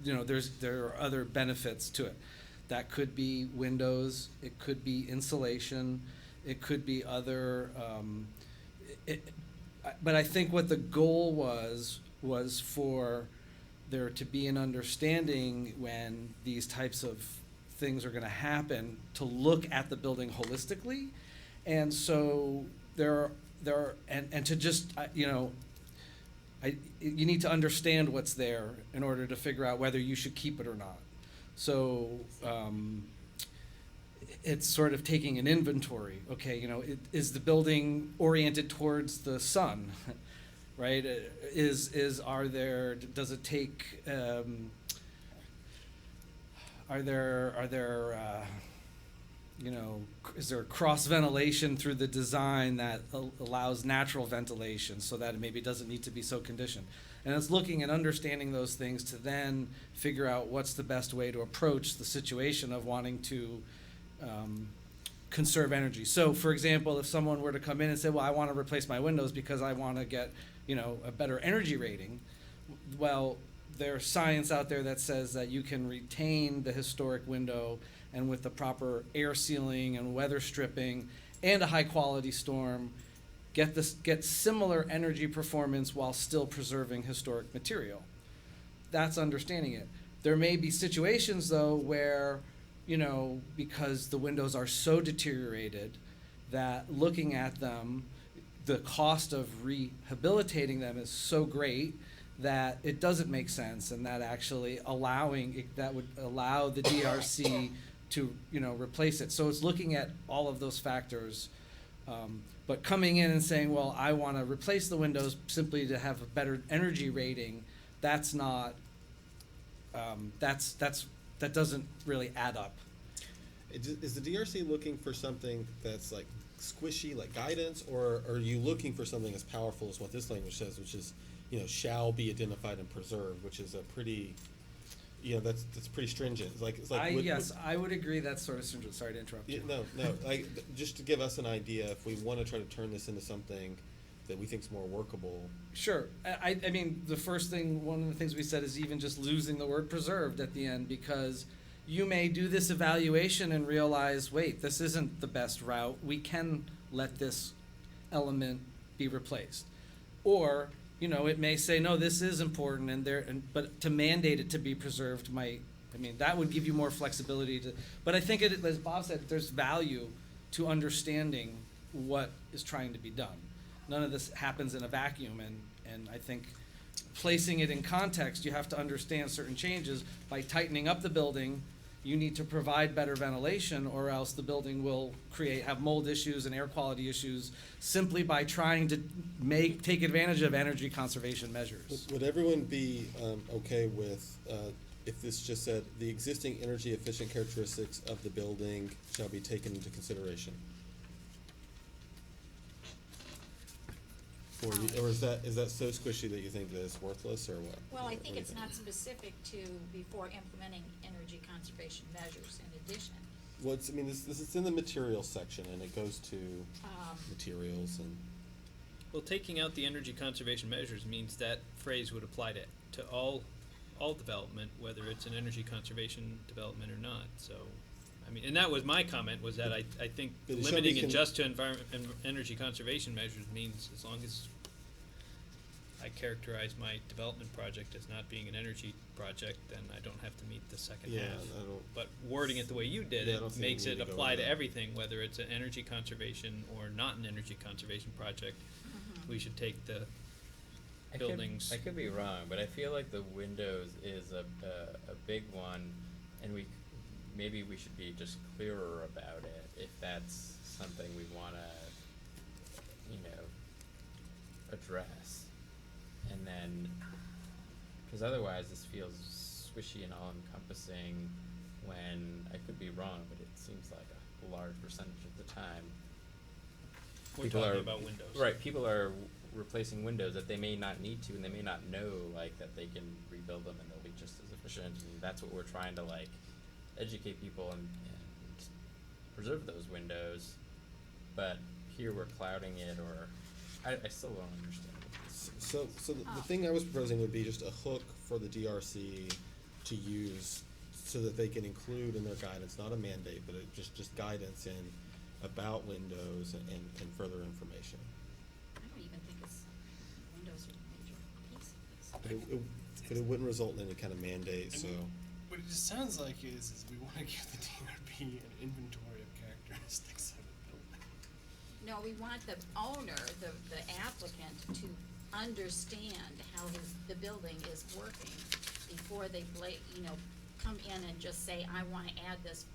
there are other benefits to it. That could be windows, it could be insulation, it could be other, but I think what the goal was for there to be an understanding when these types of things are gonna happen, to look at the building holistically. And so there are, and to just, you need to understand what's there in order to figure out whether you should keep it or not. So, it's sort of taking an inventory. Okay, is the building oriented towards the sun, right? Does it take, is there cross ventilation through the design that allows natural ventilation so that it maybe doesn't need to be so conditioned? And it's looking and understanding those things to then figure out what's the best way to approach the situation of wanting to conserve energy. So, for example, if someone were to come in and say, well, I want to replace my windows because I want to get, a better energy rating, well, there's science out there that says that you can retain the historic window, and with the proper air sealing and weather stripping and a high quality storm, get similar energy performance while still preserving historic material. That's understanding it. There may be situations though where, because the windows are so deteriorated that looking at them, the cost of rehabilitating them is so great that it doesn't make sense, and that actually that would allow the DRC to, replace it. So it's looking at all of those factors, but coming in and saying, well, I want to replace the windows simply to have a better energy rating, that's not, that doesn't really add up. Is the DRC looking for something that's like squishy, like guidance, or are you looking for something as powerful as what this language says, which is, shall be identified and preserved, which is a pretty you know, that's pretty stringent. It's like I would agree that's sort of stringent. Sorry to interrupt yeah, you. no, just to give us an idea, if we want to try to turn this into something that we think is more workable. Sure. I mean, one of the things we said is even just losing the word preserved at the end, because you may do this evaluation and realize, wait, this isn't the best route. We can let this element be replaced. Or, you know, it may say, no, this is important, but to mandate it to be preserved that would give you more flexibility but I think as Bob said, there's value to understanding what is trying to be done. None of this happens in a vacuum, and I think placing it in context, you have to understand certain changes. By tightening up the building, you need to provide better ventilation, or else the building will have mold issues and air quality issues simply by trying to take advantage of energy conservation measures. Would everyone be okay with if this just said the existing energy efficient characteristics of the building shall be taken into consideration? Or is that so squishy that you think that it's worthless, or what? Well, I What think do you it's not specific to before implementing energy conservation measures in addition. Well, this is in the materials section, and it goes to materials and. Well, taking out the energy conservation measures means that phrase would apply to all development, whether it's an energy conservation development or not. So, I mean, and that was my comment, was that I think But it shall limiting be it just to energy conservation measures means as long as I characterize my development project as not being an energy project, then I don't have to meet the second Yeah, half. I don't. But wording it the way you did, Yeah, I don't it think makes we it need to go apply over to that. everything, whether it's an energy conservation or not an energy conservation project. We should take the buildings. I could be wrong, but I feel like the windows is a big one, and maybe we should be just clearer about it if that's something we want to, address. And then, because otherwise this feels swishy and all-encompassing when I could be wrong, but it seems like a large percentage of the time We're people talking are- about windows. Right, people are replacing windows that they may not need to, and they may not know that they can rebuild them and they'll be just as efficient. And that's what we're trying to educate people and preserve those windows. But here we're clouding it, or I still don't understand. So the thing I was proposing would be just a hook for the DRC to use, so that they can include in their guidance, not a mandate, but just guidance in about windows and further information. I don't even think windows are a major piece of this. But it wouldn't result in any kind of mandate. I So mean, what it just sounds like is we want to give the DRB an inventory of characteristics of the building. No, we want the owner, the applicant, to understand how the building is working before they come in and just say, I want to add this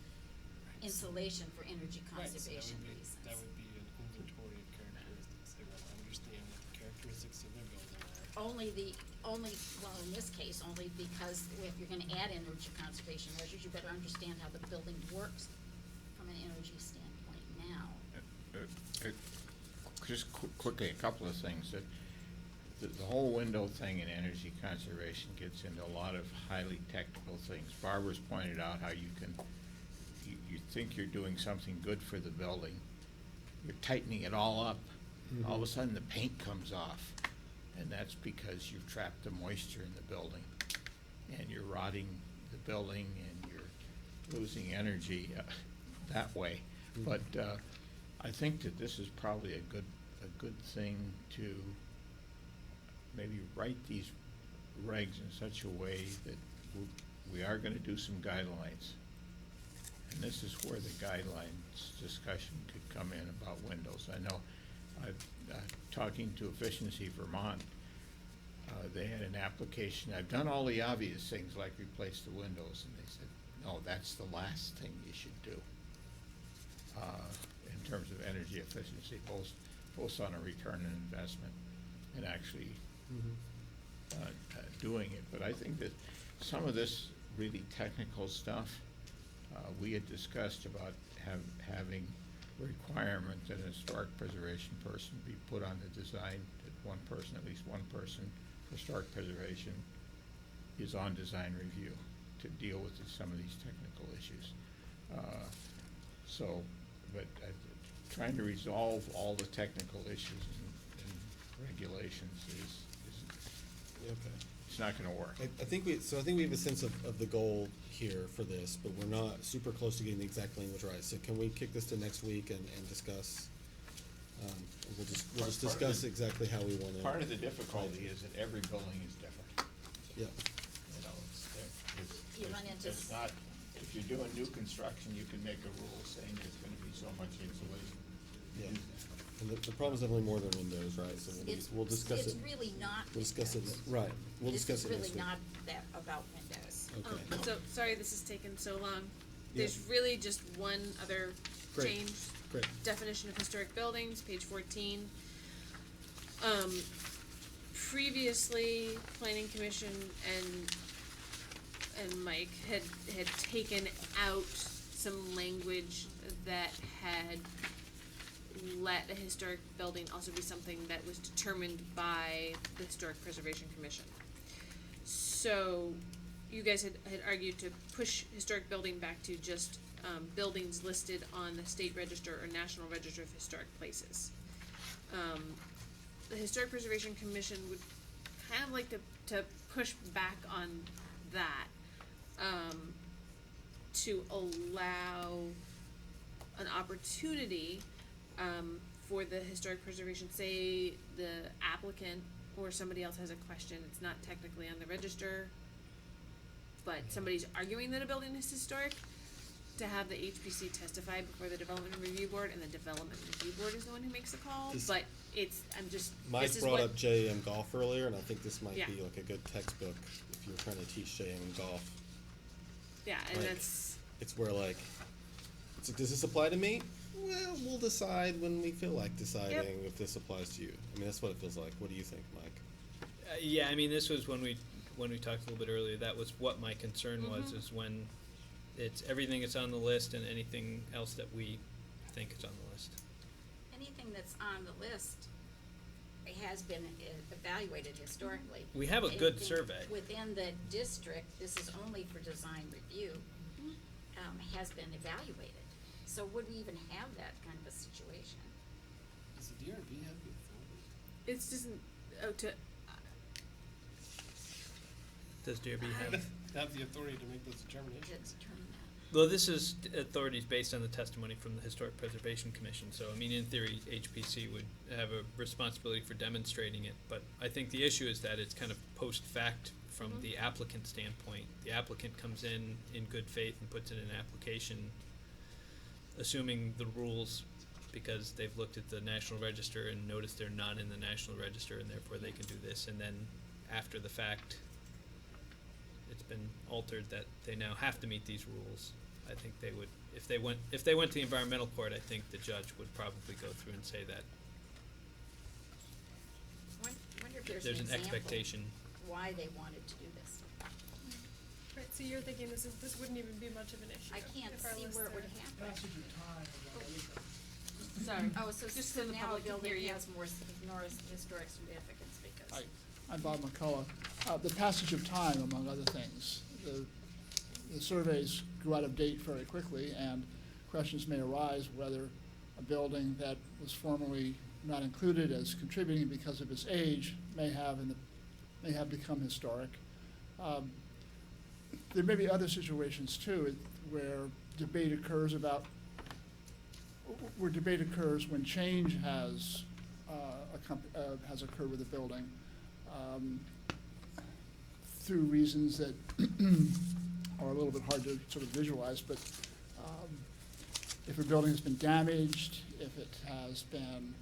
insulation for energy conservation reasons. That would be an inventory of characteristics. They want to understand what the characteristics of their building are. Well, in this case, only because if you're gonna add energy conservation measures, you better understand how the building works from an energy standpoint now. Just quickly, a couple of things. The whole window thing in energy conservation gets into a lot of highly technical things. Barbara's pointed out how you think you're doing something good for the building. You're tightening it all up. All of a sudden the paint comes off. And that's because you've trapped the moisture in the building. And you're rotting the building and you're losing energy that way. But I think that this is probably a good thing to maybe write these regs in such a way that we are going to do some guidelines. And this is where the guidelines discussion could come in about windows. I know talking to Efficiency Vermont, they had an application. I've done all the obvious things like replace the windows, and they said, no, that's the last thing you should do in terms of energy efficiency, both on a return on investment and actually doing it. But I think that some of this really technical stuff, we had discussed about having requirement that a historic preservation person be put on the design, that at least one person for historic preservation is on design review. to deal with some of these technical issues. But trying to resolve all the technical issues and regulations is Okay. it's not gonna work. I think we have a sense of the goal here for this, but we're not super close to getting the exact language right. So can we kick this to next week and discuss? We'll just Part of discuss the- exactly how we want to. Part of the difficulty is that every building is different. Yeah. You know, You run into it's not, if you're doing new construction, you can make a rule saying there's gonna be so much insulation. Yeah. And the problem is definitely more than windows, right? So we'll discuss it. It's really not We'll discuss it. windows. Right. We'll discuss it This next is week. really not that about windows. Okay. So, sorry this has taken so long. Yeah. There's really just one other Great. change. Great. Definition of historic buildings, page 14. Previously, planning commission and Mike had taken out some language that had let a historic building also be something that was determined by the Historic Preservation Commission. So, you guys had argued to push historic building back to just buildings listed on the state register or national register of historic places. The Historic Preservation Commission would kind of like to push back on that, to allow an opportunity for the historic preservation, say the applicant or somebody else has a question, it's not technically on the register, but somebody's arguing that a building is historic, to have the HPC testify before the Development Review Board, and the Development Review Board is the one who makes the call, This- but it's, I'm just, Mike this is brought what, up JM golf earlier, and I think this might Yeah. be like a good textbook if you're trying to teach JM golf. yeah, and like- that's, It's where like, it's like, does this apply to me? Well, we'll decide when we feel like deciding if this applies to you. I mean, that's what it feels like. What do you think, Mike? Yeah, I mean, this was when we talked a little bit earlier, that was what my concern was, Mhm. is when it's everything that's on the list and anything else that we think is on the list. Anything that's on the list has been evaluated historically. We have a good Anything survey. within the district, this is only for design review, has been evaluated. So would we even have that kind of a situation? Does the DRB have the authority? it's just, Does DRB have? Have the authority to make those determinations? To determine that? Well, this is authorities based on the testimony from the Historic Preservation Commission, so, I mean, in theory, HPC would have a responsibility for demonstrating it, but I think the issue is that it's kind of post-fact from the applicant standpoint. The applicant comes in good faith and puts in an application, assuming the rules, because they've looked at the National Register and noticed they're not in the National Register, and therefore they can do this, and then after the fact, it's been altered that they now have to meet these rules. I think they would, if they went to the environmental court, I think the judge would probably go through and say that Wonder if there's there's an an example expectation. why they wanted to do this. Right, so you're thinking this wouldn't even be much of an issue. I can't if our see lists where it would are- happen. sorry, Oh, so just so the now a public can hear building you. has more historic significance because. Hi, I'm Bob McCullough. The passage of time, among other things, the surveys go out of date very quickly, and questions may arise whether a building that was formerly not included as contributing because of its age may have become historic. There may be other situations too where debate occurs when change has occurred with a building, through reasons that are a little bit hard to sort of visualize, but if a building has been damaged, if it has been,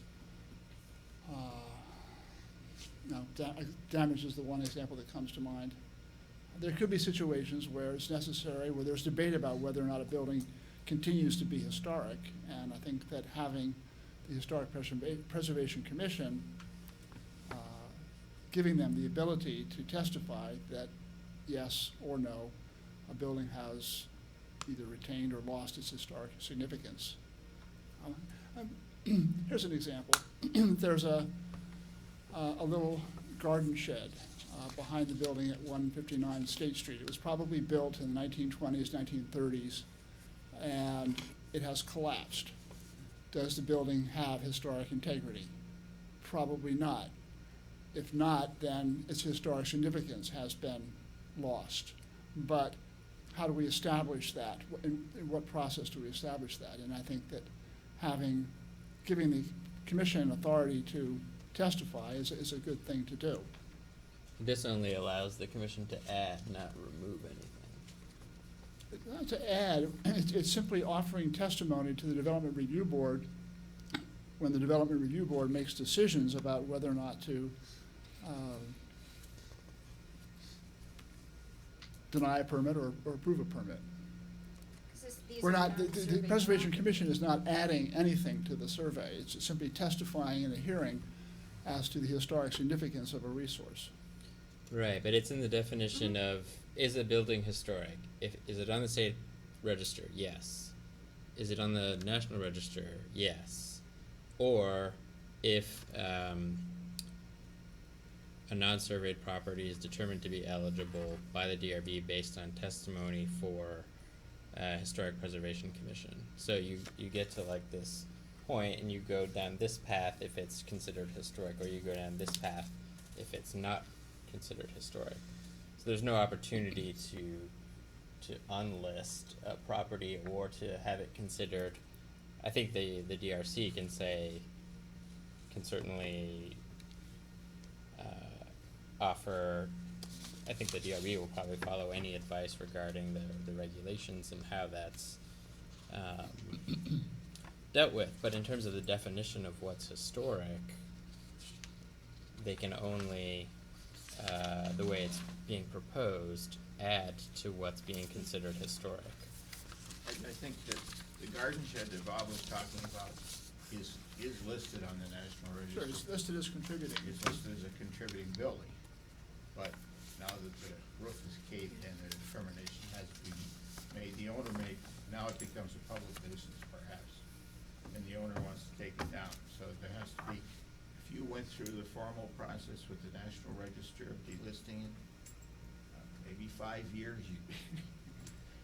damage is the one example that comes to mind. There could be situations where it's necessary, where there's debate about whether or not a building continues to be historic, and I think that having the Historic Preservation Commission giving them the ability to testify that yes or no, a building has either retained or lost its historic significance. Here's an example. There's a little garden shed behind the building at 159 State Street. It was probably built in the 1920s, 1930s, and it has collapsed. Does the building have historic integrity? Probably not. If not, then its historic significance has been lost. But how do we establish that? In what process do we establish that? And I think that giving the commission authority to testify is a good thing to do. This only allows the commission to add, not remove anything. Not to add, it's simply offering testimony to the Development Review Board when the Development Review Board makes decisions about whether or not to deny a permit or approve a permit. We're not, the Preservation Commission is not adding anything to the survey. It's simply testifying in a hearing as to the historic significance of a resource. Right, but it's in the definition of, is a building historic? Is it on the state register? Yes. Is it on the national register? Yes. Or if a non-surveyed property is determined to be eligible by the DRB based on testimony for Historic Preservation Commission. So you get to like this point and you go down this path if it's considered historic, or you go down this path if it's not considered historic. So there's no opportunity to unlist a property or to have it considered. I think the DRC can certainly offer. I think the DRB will probably follow any advice regarding the regulations and how that's dealt with. But in terms of the definition of what's historic, they can only, the way it's being proposed, add to what's being considered historic. I think that the garden shed that Bob was talking about is listed on the National Register. Sure, it's listed as contributing. It's listed as a contributing building, but now that the roof is caved in, a determination has to be made. The owner now it becomes a public nuisance perhaps, and the owner wants to take it down. So there has to be, if you went through the formal process with the National Register of delisting it, maybe 5 years,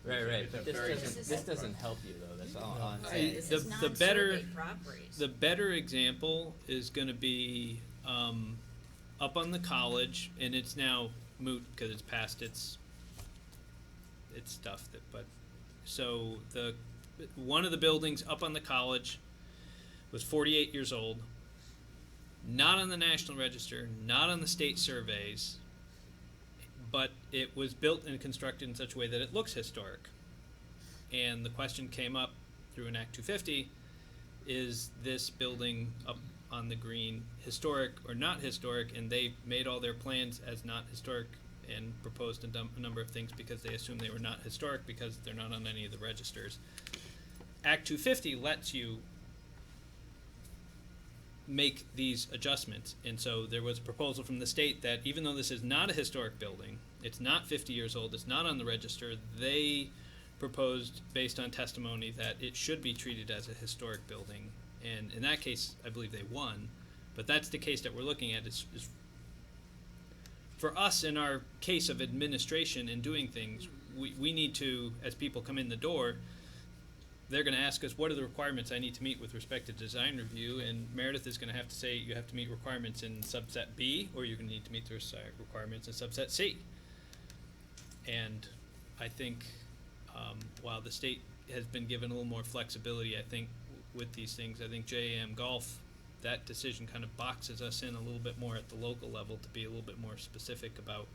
Right. It's a But very this doesn't help you though. That's all I'm Right, saying. this The- is the better- non-surveyed properties. The better example is going to be up on the college, and it's now moot because it's past its stuff. So one of the buildings up on the college was 48 years old, not on the National Register, not on the state surveys, but it was built and constructed in such a way that it looks historic. And the question came up through an Act 250, is this building up on the green historic or not historic? And they made all their plans as not historic and proposed a number of things because they assumed they were not historic because they're not on any of the registers. Act 250 lets you make these adjustments, and so there was a proposal from the state that even though this is not a historic building, it's not 50 years old, it's not on the register, they proposed based on testimony that it should be treated as a historic building, and in that case I believe they won. But that's the case that we're looking at. Is for us in our case of administration and doing things, we need to, as people come in the door, they're going to ask us, what are the requirements I need to meet with respect to design review? And Meredith is going to have to say, you have to meet requirements in subset B, or you're going to need to meet the requirements in subset C. And I think while the state has been given a little more flexibility, I think with these things, I think JAM Golf, that decision kind of boxes us in a little bit more at the local level to be a little bit more specific about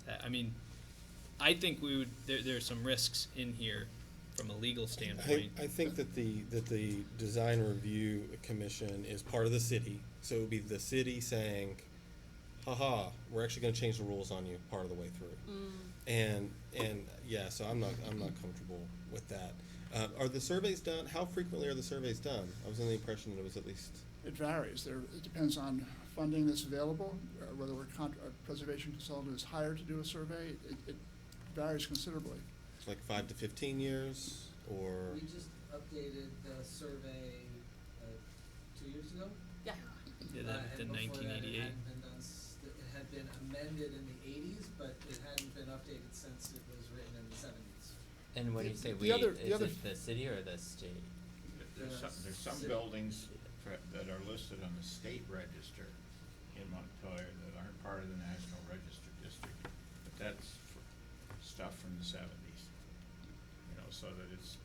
that. I mean, I think there's some risks in here from a legal standpoint. I think that the Design Review Commission is part of the city, so it would be the city saying, haha, we're actually gonna change the rules on you part of the way through. And yeah, so I'm not comfortable with that. Are the surveys done? How frequently are the surveys done? I was under the impression that it was at least. It varies. It depends on funding that's available, whether a preservation consultant is hired to do a survey. It varies considerably. Like 5 to 15 years, or? We just updated the survey 2 years ago. Yeah. Yeah, And the before that, it 1988. hadn't been done amended in the eighties, but it hadn't been updated since it was written in the seventies. And when The- you say the we, other- is the other- it the city or the state? There's some buildings that are listed on the state register in Montpelier that aren't part of the National Register District, but that's stuff from the seventies. You know, so that it's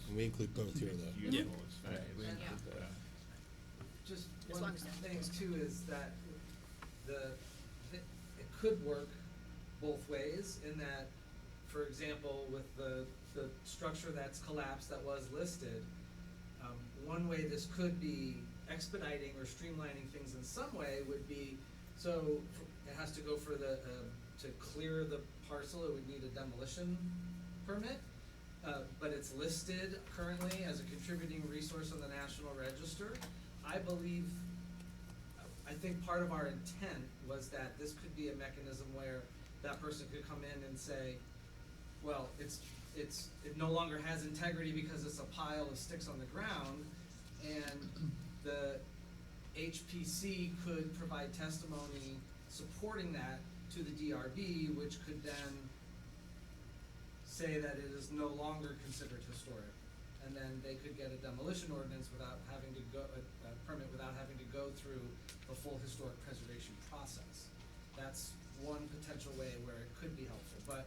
And we include both here, though. useful, it's Right, nice. we And- include that. Just As one long as they're thing enforced. too is that it could work both ways in that, for example, with the structure that's collapsed that was listed, one way this could be expediting or streamlining things in some way would be, it has to go for to clear the parcel, it would need a demolition permit. But it's listed currently as a contributing resource on the National Register. I think part of our intent was that this could be a mechanism where that person could come in and say, well, it no longer has integrity because it's a pile of sticks on the ground, and the HPC could provide testimony supporting that to the DRB, which could then say that it is no longer considered historic. And then they could get a demolition ordinance without having to go, a permit without having to go through the full historic preservation process. That's one potential way where it could be helpful, but,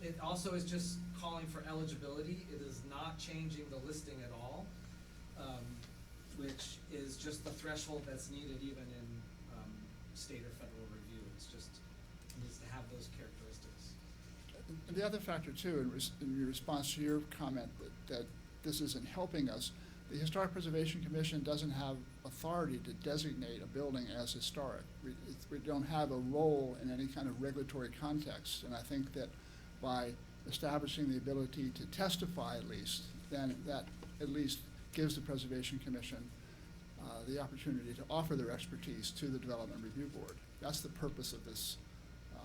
it also is just calling for eligibility. It is not changing the listing at all, which is just the threshold that's needed even in, state or federal review. It's just, it needs to have those characteristics. And the other factor too, in response to your comment that this isn't helping us, the Historic Preservation Commission doesn't have authority to designate a building as historic. We don't have a role in any kind of regulatory context, and I think that by establishing the ability to testify at least, then that at least gives the Preservation Commission the opportunity to offer their expertise to the Development Review Board. That's the purpose of this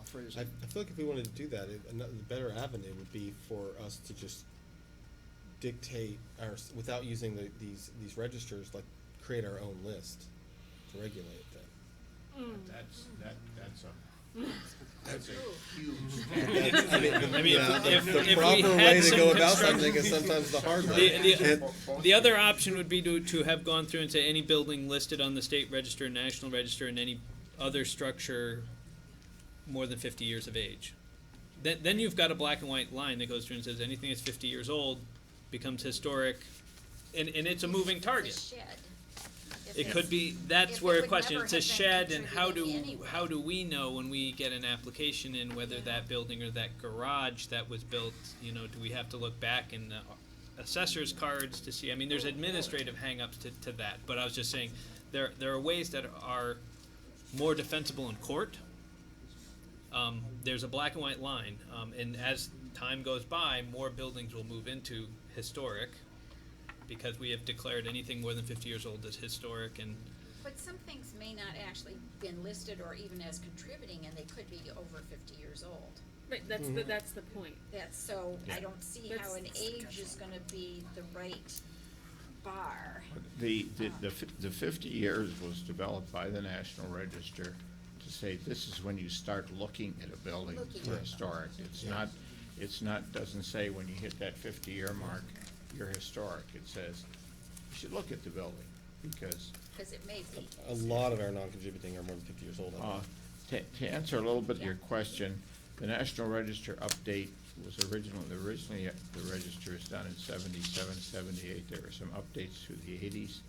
phrasing. I feel like if we wanted to do that, the better avenue would be for us to just dictate without using these registers, like create our own list to regulate that. That's a huge. I mean, if the we proper had way to some go about construction- something is sometimes the hard way. The other option would be to have gone through and say any building listed on the state register, national register, and any other structure more than 50 years of age. Then you've got a black and white line that goes through and says anything that's 50 years old becomes historic, and it's a moving target. It's a shed. If It it's- could be, that's if where it a would question, never it's a have been shed, and how contributing anyway. do we know when we get an application in whether that building or that garage that was built, do we have to look back in the assessor's cards to see? I mean, there's administrative hang-ups to that, but I was just saying, there are ways that are more defensible in court. There's a black and white line, and as time goes by, more buildings will move into historic, because we have declared anything more than 50 years old as historic, and But some things may not actually been listed or even as contributing, and they could be over 50 years old. Right, that's the point. That's, so I Yeah. don't see how an age is gonna be the right bar. The 50 years was developed by the National Register to say this is when you start looking at a building Looking for at it. historic. It's not, doesn't say when you hit that 50-year mark, you're historic. It says you should look at the building because Cause it may be. A lot of our non-contributing are more than 50 years old. I think. To answer a little bit your Yeah. question, the National Register update was originally the register was done in 77, 78. There were some updates through the 80s,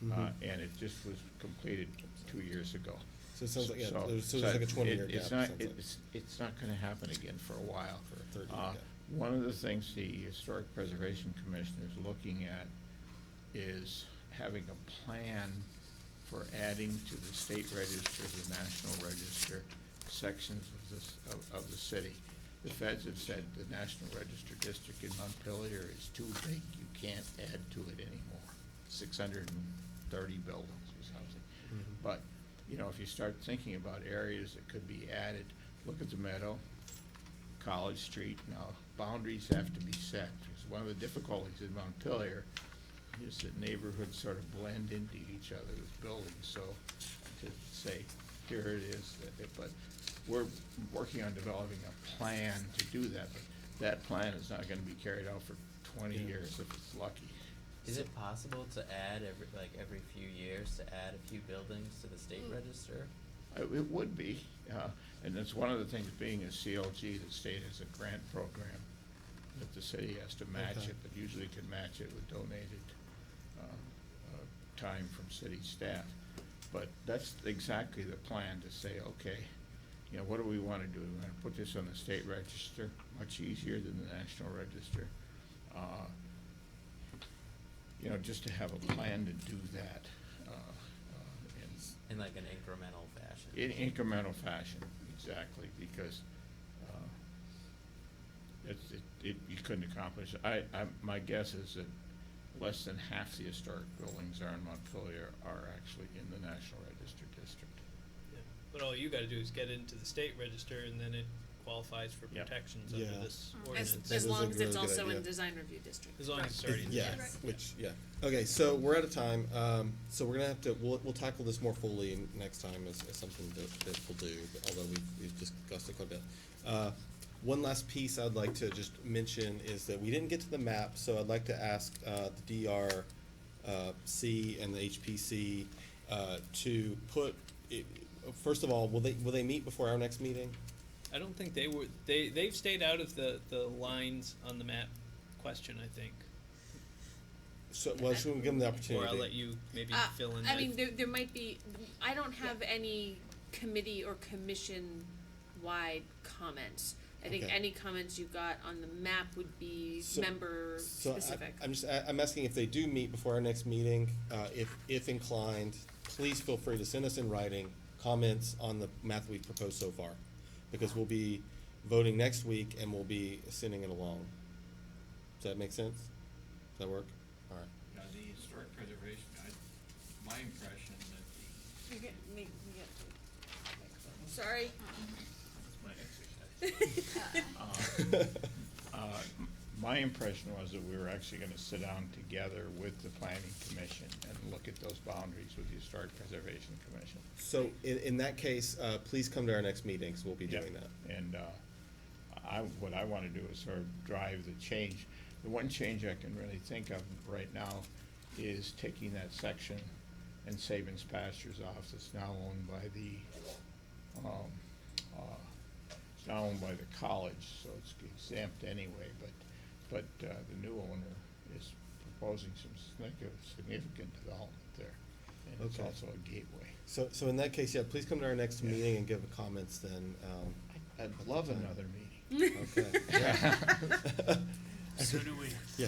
and it just was completed 2 years ago. So it sounds like, yeah, So- there's like a 20-year gap. It's it not, sounds like. it's not gonna happen again for a while. For a 30-year gap. One of the things the Historic Preservation Commission is looking at is having a plan for adding to the state register, the national register, sections of the city. The feds have said the National Register District in Montpelier is too big, you can't add to it anymore. 630 buildings or something. But, if you start thinking about areas that could be added, look at the Meadow, College Street. Now, boundaries have to be set, because one of the difficulties in Montpelier is that neighborhoods sort of blend into each other with buildings. So to say, here it is, but we're working on developing a plan to do that, but that plan is not gonna be carried out for 20 years if it's lucky. Is it possible to add every few years to add a few buildings to the state register? It would be, and that's one of the things, being a CLG, the state has a grant program that the city has to match Okay. it, but usually can match it with donated time from city staff. But that's exactly the plan, to say, okay, you know, what do we wanna do? We wanna put this on the state register, much easier than the national register. You know, just to have a plan to do that, In like an incremental fashion? in incremental fashion, exactly, because, you couldn't accomplish it. My guess is that less than half the historic buildings are in Montpelier are actually in the National Register District. Yeah. But all you gotta do is get into the state register, and then it qualifies for Yeah. protections under Yeah. this As- ordinance. That As is a long as it's really good also idea. in design review district. As long as it's already in Yeah, there. which, yeah. Okay, so we're out of time. So we're gonna have to, we'll tackle this more fully next time as something that we'll do, although we've discussed it quite a bit. One last piece I'd like to just mention is that we didn't get to the map, so I'd like to ask, the DRC and the HPC, to put, first of all, will they meet before our next meeting? I don't think they've stayed out of the lines on the map question, I think. So, well, should we give them the opportunity? Or I'll let you maybe fill in. I mean, there might be, I don't have any committee or commission-wide comments. I think Okay. any comments you got on the map would be So- member So specific. I'm asking if they do meet before our next meeting, if inclined, please feel free to send us in writing comments on the map that we've proposed so far. Because we'll be voting next week and we'll be sending it along. Does that make sense? Does that work? All right. Yeah, the historic preservation, my impression that You get. Sorry. that's my exercise. My impression was that we were actually gonna sit down together with the planning commission and look at those boundaries with the historic preservation commission. So in that case, please come to our next meeting, 'cause we'll be Yeah. doing that. And what I wanna do is sort of drive the change. The one change I can really think of right now is taking that section and Sabin's Pastures off. It's now owned by the, it's now owned by the college, so it's exempt anyway, but the new owner is proposing some significant development there. And it's Okay. also a gateway. So in that case, yeah, please come to our next Yeah. meeting and give comments then. I'd love another meeting. Okay. Yeah. So do we. Yeah.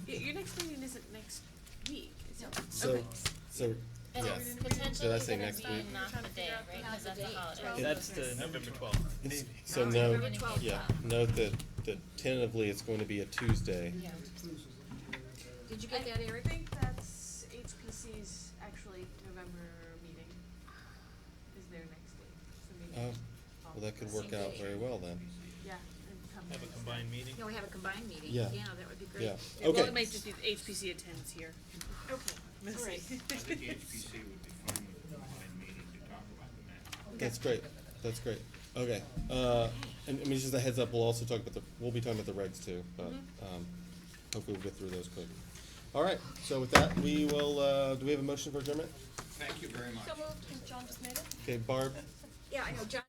Your next meeting isn't next week, is it? So, Okay. so, And yeah. it's Did I potentially say gonna next be week? not the day, right, Not cause the that's a date. holiday. That's the November 12th. So Oh, no, November 12th. yeah, note that tentatively it's going to be a Tuesday. Yeah. Did you get that, Eric? I think that's HPC's actually November meeting is their next date, so maybe. Oh, well, that could work out very well then. Yeah, and come Have a next combined day. meeting. No, we have a combined meeting. Yeah. That would be great. Yeah, Yeah, well, okay. it might just be HPC attends here. Okay, We'll all right. see. I think the HPC would be fine with the combined meeting to talk about the map. That's great, that's great. Okay, and I mean, just a heads up, we'll be talking about the regs too, but, hopefully we'll get through those quick. All right, so with that, we will, do we have a motion for adjournment? Thank you very much. So moved, and John just made it. Okay, Barb? Yeah, I know, John.